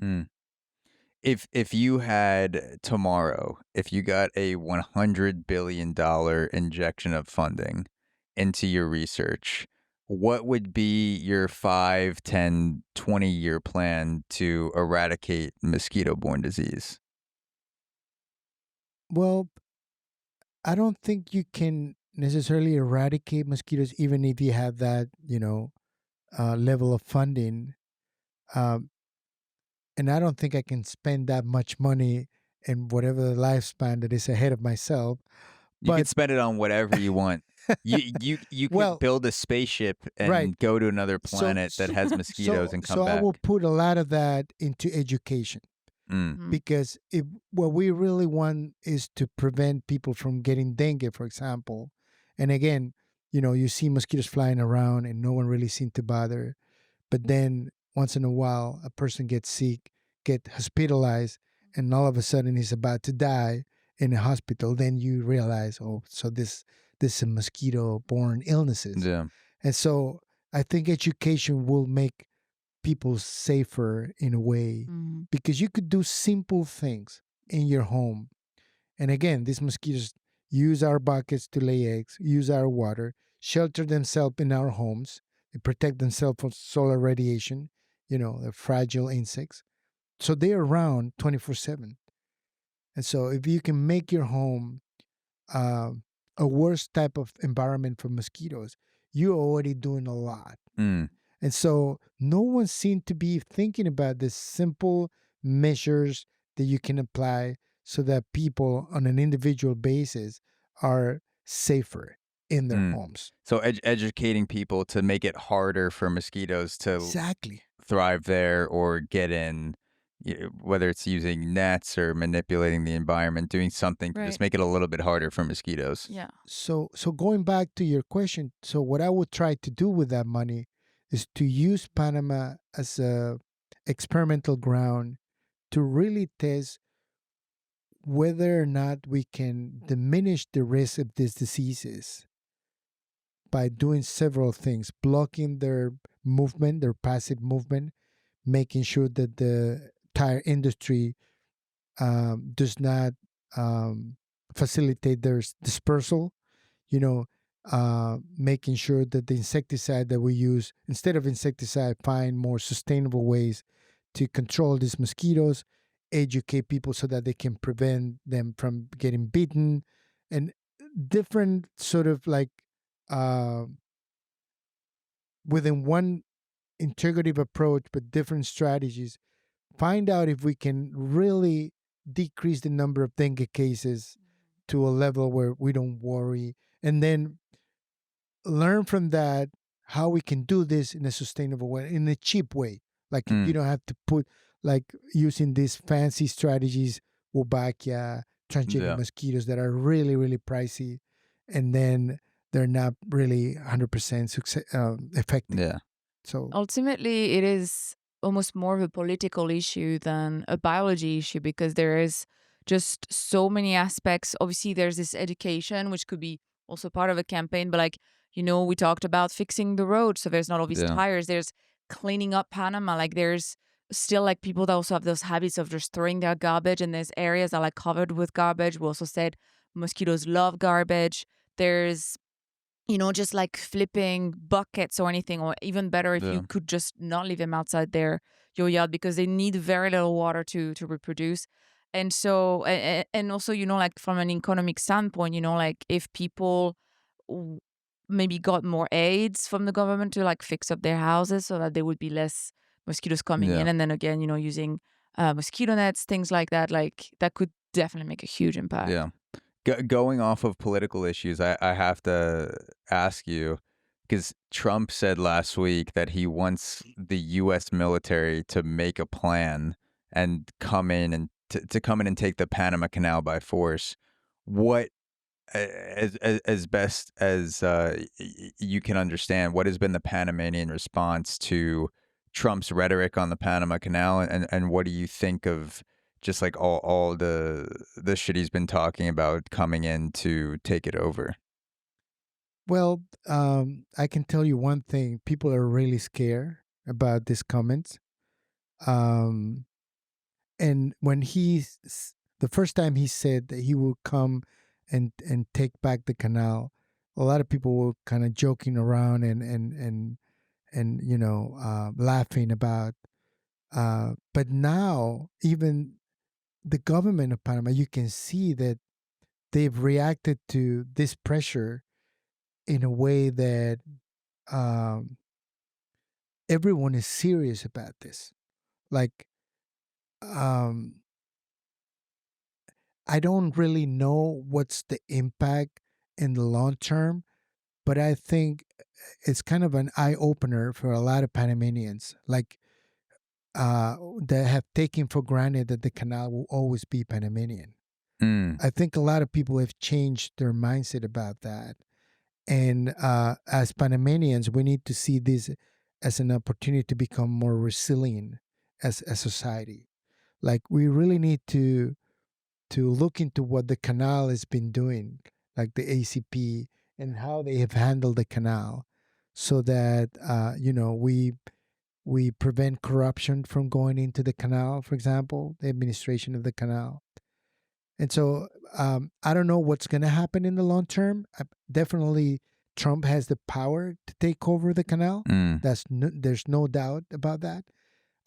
If you had tomorrow, if you got a $100 billion injection of funding into your research, what would be your 5, 10, 20-year plan to eradicate mosquito-borne disease? Well, I don't think you can necessarily eradicate mosquitoes even if you have that, level of funding. Um, and I don't think I can spend that much money in whatever the lifespan that is ahead of myself. You can spend it on whatever you want. You Well, could build a spaceship and right. go to another planet that has mosquitoes and come back. I will put a lot of that into education because what we really want is to prevent people from getting dengue, for example. And again, you see mosquitoes flying around and no one really seems to bother. But then once in a while, a person gets sick, get hospitalized, and all of a sudden he's about to die in a hospital. Then you realize, oh, so this is mosquito-borne illnesses. Yeah. And so I think education will make people safer in a way because you could do simple things in your home. And again, these mosquitoes use our buckets to lay eggs, use our water, shelter themselves in our homes. They protect themselves from solar radiation, they're fragile insects. So they're around 24/7. And so if you can make your home a worse type of environment for mosquitoes, you're already doing a lot. And so no one seemed to be thinking about the simple measures that you can apply so that people on an individual basis are safer in their homes. So educating people to make it harder for mosquitoes to thrive there or get in, whether it's using nets or manipulating the environment, doing something to just make it a little bit harder for mosquitoes. Yeah. So going back to your question, so what I would try to do with that money is to use Panama as a experimental ground to really test whether or not we can diminish the risk of these diseases by doing several things: blocking their movement, their passive movement, making sure that the tire industry does not facilitate their dispersal, making sure that the insecticide that we use, instead of insecticide, find more sustainable ways to control these mosquitoes, educate people so that they can prevent them from getting bitten, and different sort of like within one integrative approach, but different strategies, find out if we can really decrease the number of dengue cases to a level where we don't worry, and then learn from that how we can do this in a sustainable way, in a cheap way. Like you don't have to put like using these fancy strategies, Wolbachia, transgenic mosquitoes that are really, really pricey, and then they're not really 100% effective. Yeah. So ultimately, it is almost more of a political issue than a biology issue because there is just so many aspects. Obviously, there's this education, which could be also part of a campaign, but like, we talked about fixing the road. So there's not always tires. There's cleaning up Panama. Like there's still like people that also have those habits of just throwing their garbage, and there's areas that are like covered with garbage. We also said mosquitoes love garbage. There's just like flipping buckets or anything, or even better if you could just not leave them outside your yard, because they need very little water to reproduce. And so, and also, like from an economic standpoint, like if people maybe got more aids from the government to like fix up their houses so that there would be less mosquitoes coming in. And then again, using mosquito nets, things like that, like that could definitely make a huge impact. Yeah. Going off of political issues, I have to ask you, because Trump said last week that he wants the U.S. military to make a plan and come in and to come in and take the Panama Canal by force. What, as best as you can understand, what has been the Panamanian response to Trump's rhetoric on the Panama Canal, and what do you think of just like all the shit he's been talking about coming in to take it over? Well, I can tell you one thing: people are really scared about these comments. And when the first time he said that he will come and take back the canal, a lot of people were kind of joking around and laughing about. But now, even the government of Panama, you can see that they've reacted to this pressure in a way that um, everyone is serious about this. Like, I don't really know what's the impact in the long term, but I think it's kind of an eye opener for a lot of Panamanians, like that have taken for granted that the canal will always be Panamanian. I think a lot of people have changed their mindset about that. And as Panamanians, we need to see this as an opportunity to become more resilient as a society. Like we really need to look into what the canal has been doing, like the ACP, and how they have handled the canal, so that we prevent corruption from going into the canal. For example, the administration of the canal. And so I don't know what's going to happen in the long term. Definitely, Trump has the power to take over the canal. There's no doubt about that.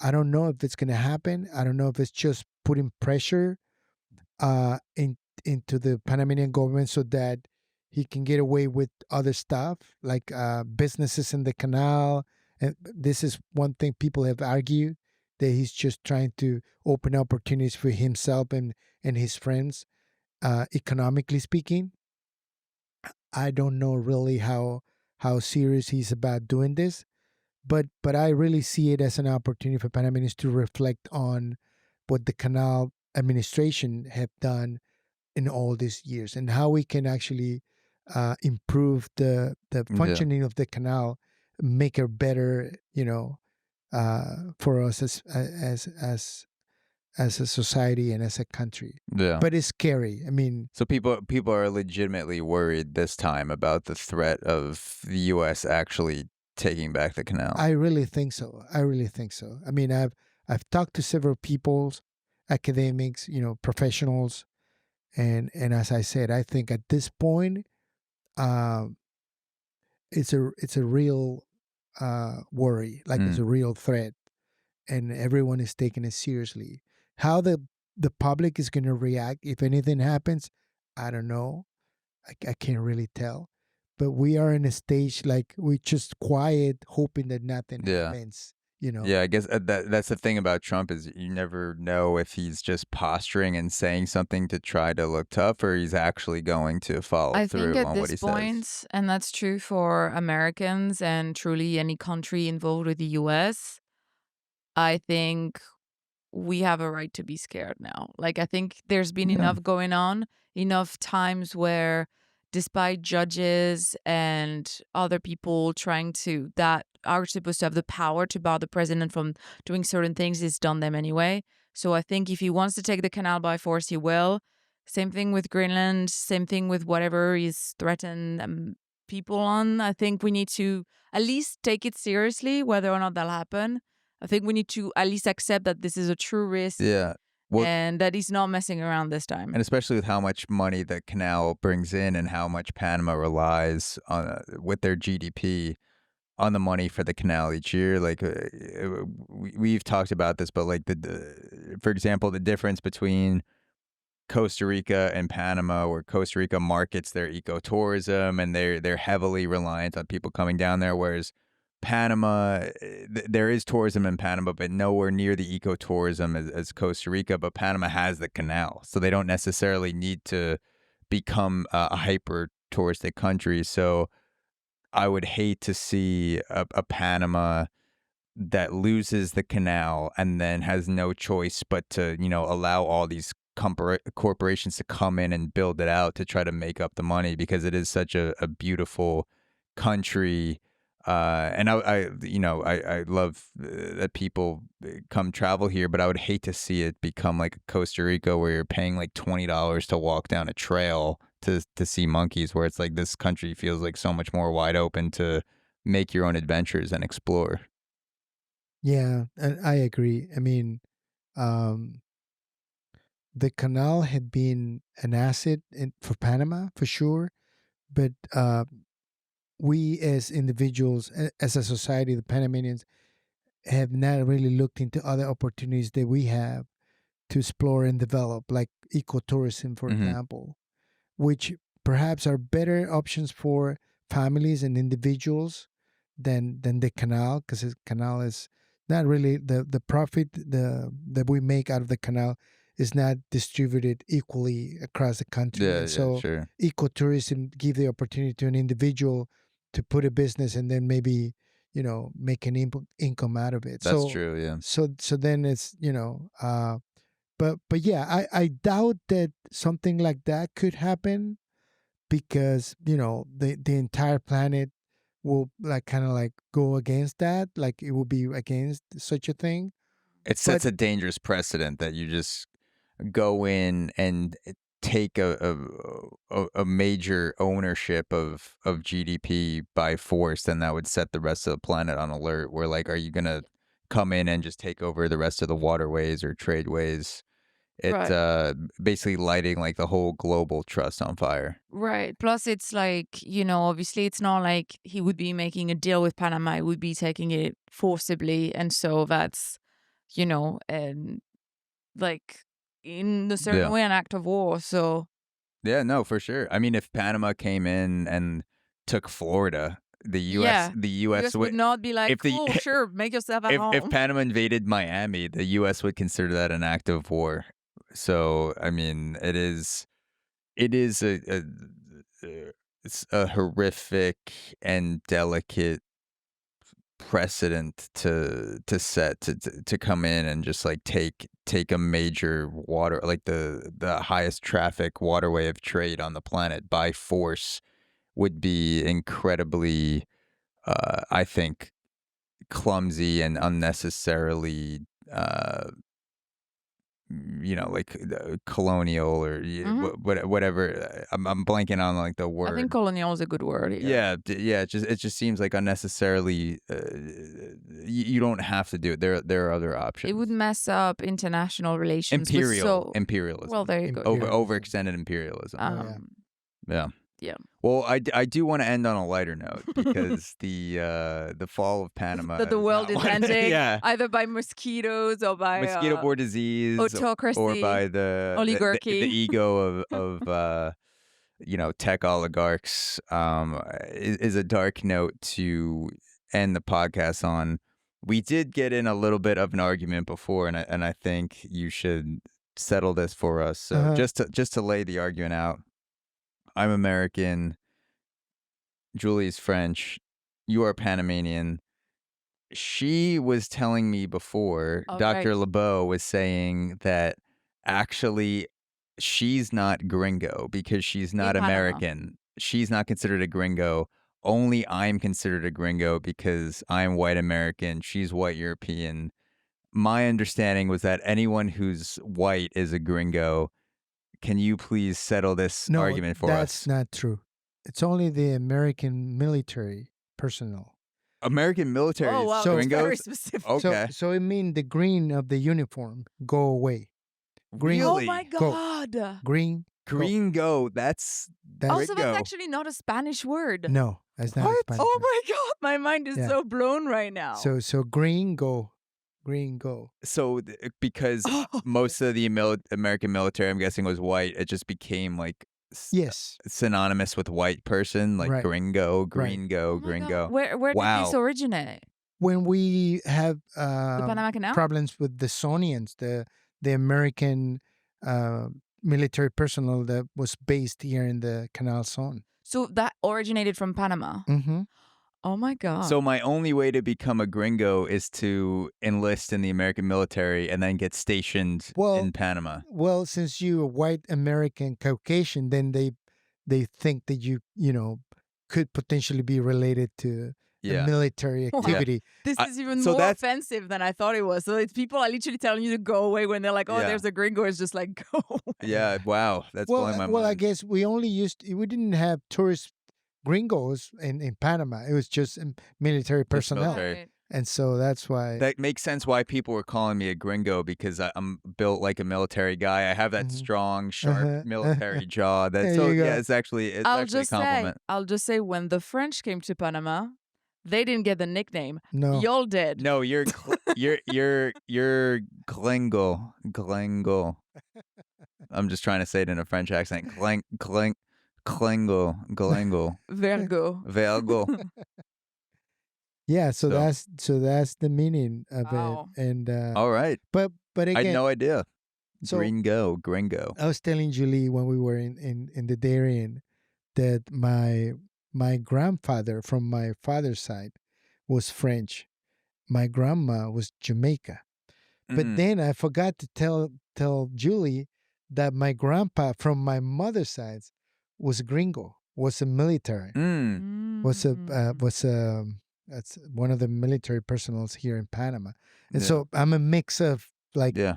I don't know if it's going to happen. I don't know if it's just putting pressure into the Panamanian government so that he can get away with other stuff like businesses in the canal. And this is one thing people have argued, that he's just trying to open opportunities for himself and his friends, economically speaking. I don't know really how serious he's about doing this, but I really see it as an opportunity for Panamanians to reflect on what the canal administration have done in all these years, and how we can actually improve the functioning of the canal, make it better, for us as a society and as a country. Yeah. But it's scary. I mean, So people are legitimately worried this time about the threat of the U.S. actually taking back the canal. I really think so. I mean, I've talked to several people, academics, professionals, and as I said, I think at this point, it's a real worry, like it's a real threat, and everyone is taking it seriously. How the public is going to react if anything happens, I don't know. I can't really tell. But we are in a stage like we're just quiet, hoping that nothing happens. Yeah, I guess that's the thing about Trump, is you never know if he's just posturing and saying something to try to look tough, or he's actually going to follow through on what he says. I think at this point, and that's true for Americans and truly any country involved with the US, I think we have a right to be scared now. Like, I think there's been enough going on, enough times where despite judges and other people that are supposed to have the power to bar the president from doing certain things, he's done them anyway. So I think if he wants to take the canal by force, he will. Same thing with Greenland, same thing with whatever he's threatened people on. I think we need to at least take it seriously, whether or not that'll happen. I think we need to at least accept that this is a true risk. Yeah. Well, and that he's not messing around this time. And especially with how much money the canal brings in and how much Panama relies on with their GDP on the money for the canal each year. Like we've talked about this, but like for example, the difference between Costa Rica and Panama, where Costa Rica markets their ecotourism and they're heavily reliant on people coming down there, whereas Panama, there is tourism in Panama, but nowhere near the ecotourism as Costa Rica. But Panama has the canal, so they don't necessarily need to become a hyper touristic country. So I would hate to see a Panama that loses the canal and then has no choice but to, allow all these corporations to come in and build it out to try to make up the money, because it is such a beautiful country. And I love that people come travel here, but I would hate to see it become like Costa Rica, where you're paying like $20 to walk down a trail to see monkeys, where it's like this country feels like so much more wide open to make your own adventures and explore. Yeah, and I agree. I mean, the canal had been an asset for Panama for sure, but we as individuals, as a society, the Panamanians, have not really looked into other opportunities that we have to explore and develop, like ecotourism, for example, which perhaps are better options for families and individuals than the canal, because the canal is not really the profit that we make out of the canal is not distributed equally across the country. Yeah, so sure. Ecotourism give the opportunity to an individual to put a business and then maybe make an income out of it. That's true. Yeah. So then it's but yeah, I doubt that something like that could happen, because the entire planet will kind of go against that. Like it will be against such a thing. It sets a dangerous precedent that you just go in and take a major ownership of GDP by force, then that would set the rest of the planet on alert. Where like, are you gonna come in and just take over the rest of the waterways or tradeways? It's basically lighting like the whole global trust on fire. Right. Plus, it's like, obviously it's not like he would be making a deal with Panama. He would be taking it forcibly. And so that's, and like in a certain way, an act of war. So. Yeah, no, for sure. I mean, if Panama came in and took Florida, the U.S. would not be like, cool, sure, make yourself at home. If Panama invaded Miami, the U.S. would consider that an act of war. So, I mean, it is it's a horrific and delicate precedent to set to come in and just like take a major water, like the highest traffic waterway of trade on the planet by force, would be incredibly, I think, clumsy and unnecessarily, like colonial or whatever. I'm blanking on like the word. I think colonial is a good word here. Yeah. It just seems like unnecessarily. You don't have to do it. There are other options. It would mess up international relations. Imperialism. Well, there you go. Overextended imperialism. Yeah. Yeah. Well, I do want to end on a lighter note, because the fall of Panama. That the world is ending, yeah. either by mosquitoes or by Mosquito-Borne disease, autocracy, or by the oligarchy, the ego of tech oligarchs, is a dark note to end the podcast on. We did get in a little bit of an argument before, and I think you should settle this for us. So just to lay the argument out. I'm American. Julie's French. You are Panamanian. She was telling me before, Dr. Labau was saying that actually she's not Gringo because she's not American. she's not considered a gringo. Only I'm considered a gringo because I'm white American. She's white European. My understanding was that anyone who's white is a gringo. Can you please settle this No, argument for that's us? not true. It's only the American military personnel. American military Oh is wow, So- that's very gringos? specific. Okay. So it means the green of the uniform go away. Green. Oh Really? my Go. god. Green. go. Gringo. That's Also, Gringo. that's actually not a Spanish word. No, that's not a What? Spanish Oh word. my god, my mind is Yeah. so blown right now. So green go. Green go. So because most of the American military, I'm guessing, was white, it just became like Yes. synonymous with white person, like Right. gringo, Right. gringo, Oh my gringo. God. Where Wow. did this originate? When we have The Panama Canal? problems with the Sonians, the American military personnel that was based here in the Canal Zone. So that originated from Panama. Mm-hmm. Oh my god. So my only way to become a gringo is to enlist in the American military and then get stationed Well, in Panama. Well, since you're white American Caucasian, then they think that you could potentially be related to the Yeah. military Wow. activity. this is even so more that's- offensive than I thought it was. So it's people are literally telling you to go away when they're like, oh, Yeah. there's a gringo. It's just like, go away. Yeah. Wow. That's blowing my Well, I mind. guess we didn't have tourist gringos in Panama. It was just military personnel, military. Right. and so that's why. That makes sense why people were calling me a gringo because I'm built like a military guy. I have that Mhm. strong, sharp Uh-huh. military jaw. That There so you go. yeah, it's actually a compliment. I'll just say when the French came to Panama, they didn't get the nickname. No, Y'all did. No, you're you're glingo. I'm just trying to say it in a French accent. Glingo. Vergo. Velgo. yeah. So So- that's the meaning of Wow. it, and All right. but I again, had no idea. so Gringo. I was telling Julie when we were in the Darien that my grandfather from my father's side was French. My grandma was Jamaica. But Mhm. then I forgot to tell Julie that my grandpa from my mother's side was Gringo, was a military, was a Mm. that's one of the military personnels here in Panama. And Yeah. so I'm a mix of like Yeah.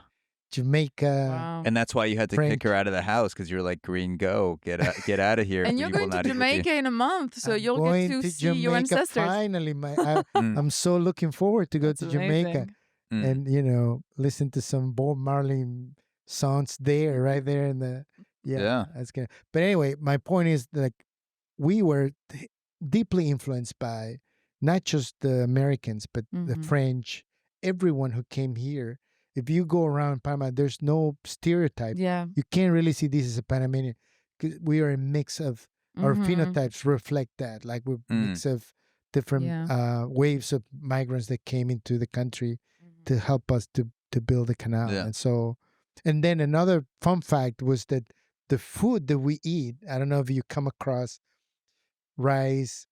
Jamaica. Wow. And that's why you had to kick her French. out of the house because you're like, Gringo, get out of here. And We you're will going to not eat with you." Jamaica in a month, so I'm you'll going get to to see your Jamaica ancestors. finally. Mm. I'm so looking forward to go That's to Jamaica amazing. and listen to some Bob Marley songs there, right there in the Yeah. That's good. But anyway, my point is like we were deeply influenced by not just the Americans, but the Mhm. French, everyone who came here. If you go around Panama, there's no stereotype. Yeah. You can't really see this as a Panamanian. 'Cause we are a mix of our Mhm. phenotypes reflect that. Like we're a mix of different Yeah. waves of migrants that came into the country Mhm. to help us to build the canal. Yeah. And so, and then another fun fact was that the food that we eat, I don't know if you come across rice,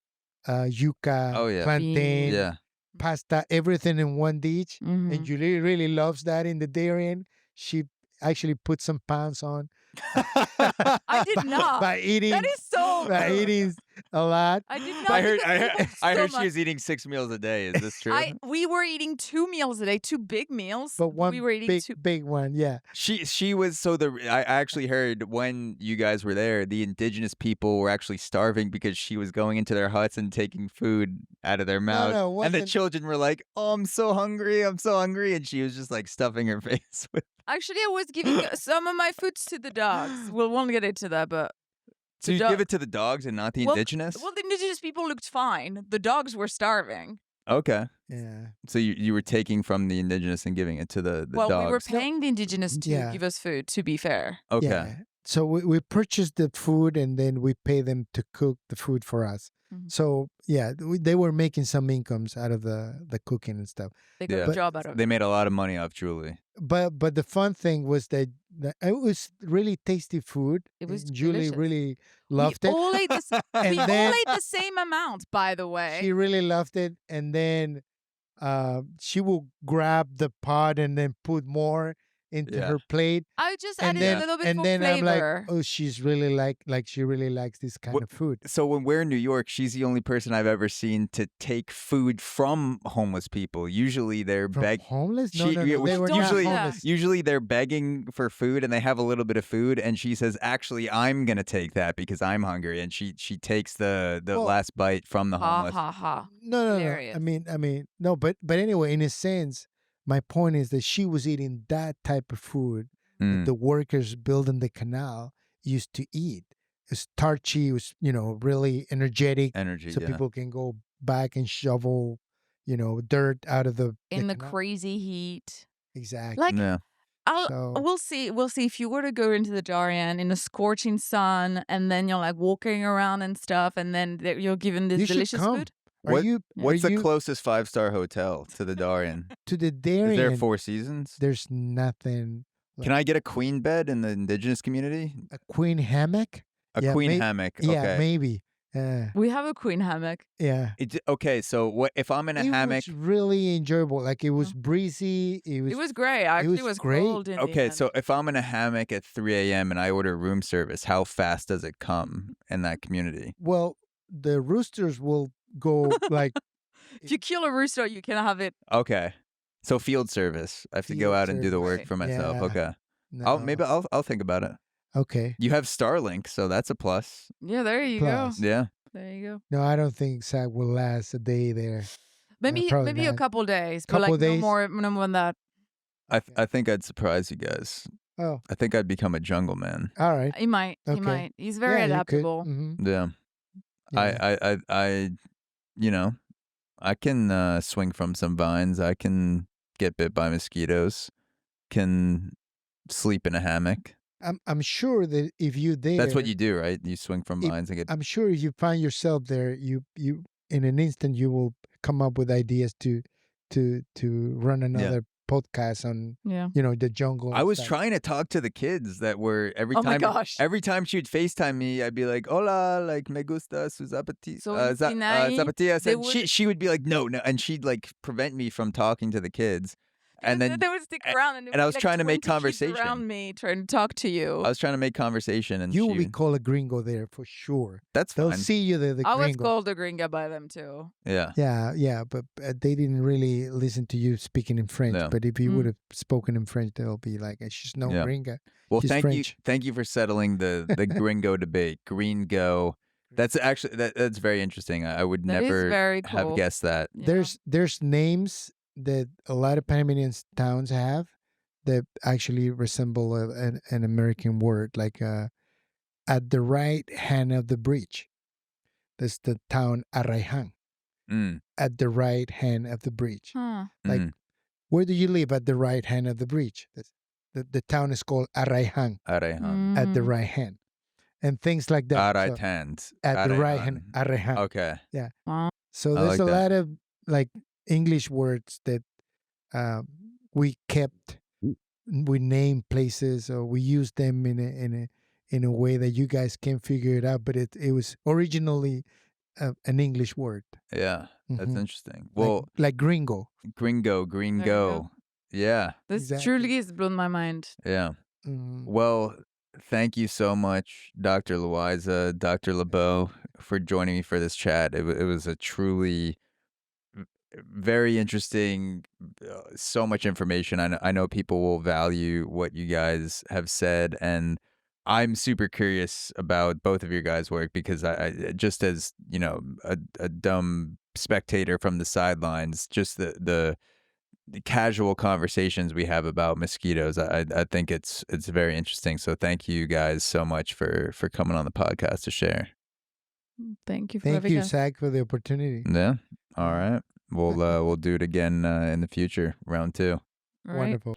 yuca, Oh, yeah. plantain, Yeah. pasta, everything in one dish. And Mhm. Julie really loves that in the Darien. She actually put some pounds on. I did not. By eating, That is so. by eating a lot. I did not. I heard. because we moved I so heard she much. was eating 6 meals a day. Is this true? We were eating 2 meals a day, 2 big meals. But one we were eating big, 2. big one, yeah. She was so the. I actually heard when you guys were there, the indigenous people were actually starving because she was going into their huts and taking food out of their mouth, no, it and the wasn't- children were like, "Oh, I'm so hungry! I'm so hungry!" And she was just like stuffing her face with. Actually, I was giving some of my foods to the dogs. We won't get into that, but So The you dog- give it to the dogs and not the Well, indigenous? well, the indigenous people looked fine. The dogs were starving. Okay, Yeah. so you were taking from the indigenous and giving it to the Well, dogs. we were paying the indigenous to Yeah. give us food, to be fair. Okay. Yeah. So we purchased the food and then we pay them to cook the food for us. Mhm. So yeah, they were making some incomes out of the cooking and stuff. They got Yeah. a job out of They it. made a lot of money off Julie. But the fun thing was that it was really tasty food. It was and Julie delicious. really loved we it. all ate the, And we all then- ate the same amount, by the way. She really loved it, and then she will grab the pot and then put more into Yeah. her plate. I just And added then, a little bit and for then I'm like, flavor. oh, she's really like she really likes this kind of food. So when we're in New York, she's the only person I've ever seen to take food from homeless people. Usually they're From homeless? No, She- no, yeah, no. we- They were usually- not homeless. Usually they're begging for food and they have a little bit of food, and she says, "Actually, I'm gonna take that because I'm hungry." And she takes the Well, last bite from the Ha homeless. ha ha. No. Hilarious. I mean, no. But anyway, in a sense, my point is that she was eating that type of food that Mm. the workers building the canal used to eat. It's starchy. It was really energetic, Energy, so yeah. people can go back and shovel, dirt out of the In the canal. crazy heat. Exactly. Like, Yeah. So- we'll see. We'll see. If you were to go into the Darien in a scorching sun, and then you're like walking around and stuff, and then you're given this You should delicious come. food. What's the you closest 5-star hotel to the Darien? to the Is Darien? there Four Seasons? There's nothing. Can I get a queen bed in the Indigenous community? A queen hammock? A Yeah, queen may- hammock. Yeah, Okay. maybe. We have a queen hammock. Yeah. Okay, so what if I'm in a hammock? It was really enjoyable. Like it was breezy. It It was great. Actually, it was great. cold in the Okay, end. so if I'm in a hammock at 3 a.m. and I order room service, how fast does it come in that community? Well, the roosters will go like if you kill a rooster, you can have it. Okay, so field service. I have to go Field out and do the service. work Right. for myself. Yeah. Okay, no. maybe I'll think about it. Okay. You have Starlink, so that's a plus. Yeah, there you Plus. go. Yeah. There you go. No, I don't think Zach will last a day there. Maybe probably maybe a not. couple days, but Couple like days? no more than that. I think I'd surprise you guys. Oh, I think I'd become a jungle man. all right. He might. He Okay. might. He's very Yeah, you could. adaptable. Mhm. Yeah. Yeah. I I can swing from some vines. I can get bit by mosquitoes. Can sleep in a hammock. I'm sure that if you there, That's what you do, right? You swing from If- vines and get. I'm sure if you find yourself there, you in an instant you will come up with ideas to run another podcast on Yeah. the jungle. I and was stuff. trying to talk to the kids that were Oh my gosh. Every time she would FaceTime me, I'd be like, "Hola, like me gusta sus zapatillas." So in Sinai, zapatillas. they And would- she would be like, "No," and she'd like prevent me from talking to the kids. And then they would stick around, and, there and I would was be, like, trying to make 20 kids conversation. around me, trying to talk to you. I was trying to make conversation, and You will she, be called a gringo there for sure. that's They'll fine. see you the I was gringo. called a gringa by them too. Yeah. Yeah, but they didn't really listen to you speaking in French. No. But if you Mm. would have spoken in French, they'll be like, "She's no Yeah. gringa." Well, She's thank you French. for settling the Gringo debate. Gringo. That's actually that's very interesting. I would That is never very have cool. guessed that. Yeah. There's names that a lot of Panamanian towns have that actually resemble an American word, like at the right hand of the bridge. That's the town Arraijan. Mm, At the right hand of the bridge. Huh. Like, mm. where do you live at the right hand of the bridge? The town is called Arraijan, Araihan. at the Mm. right hand. And things like that. So, Araitan. at the right hand, Araihan. Arraijan. Okay. Wow. So I there's like a that. lot of like English words that we kept. We name places, or we use them in a way that you guys can figure it out. But it was originally an English word. Yeah. That's Mhm. interesting. Like- Well, like gringo. Gringo. Yeah. This Exactly. truly has blown my mind. Yeah. Mhm. Well, thank you so much, Dr. Loaiza, Dr. Labau, for joining me for this chat. It was a truly very interesting, so much information. I know people will value what you guys have said, and I'm super curious about both of your guys' work because I just as, a dumb spectator from the sidelines, just the casual conversations we have about mosquitoes, I think it's very interesting. So thank you guys so much for coming on the podcast to share. Thank you for Thank having you, us. Zach, for the opportunity. Yeah. All right. We'll do it again in the future, round 2. All right. Wonderful.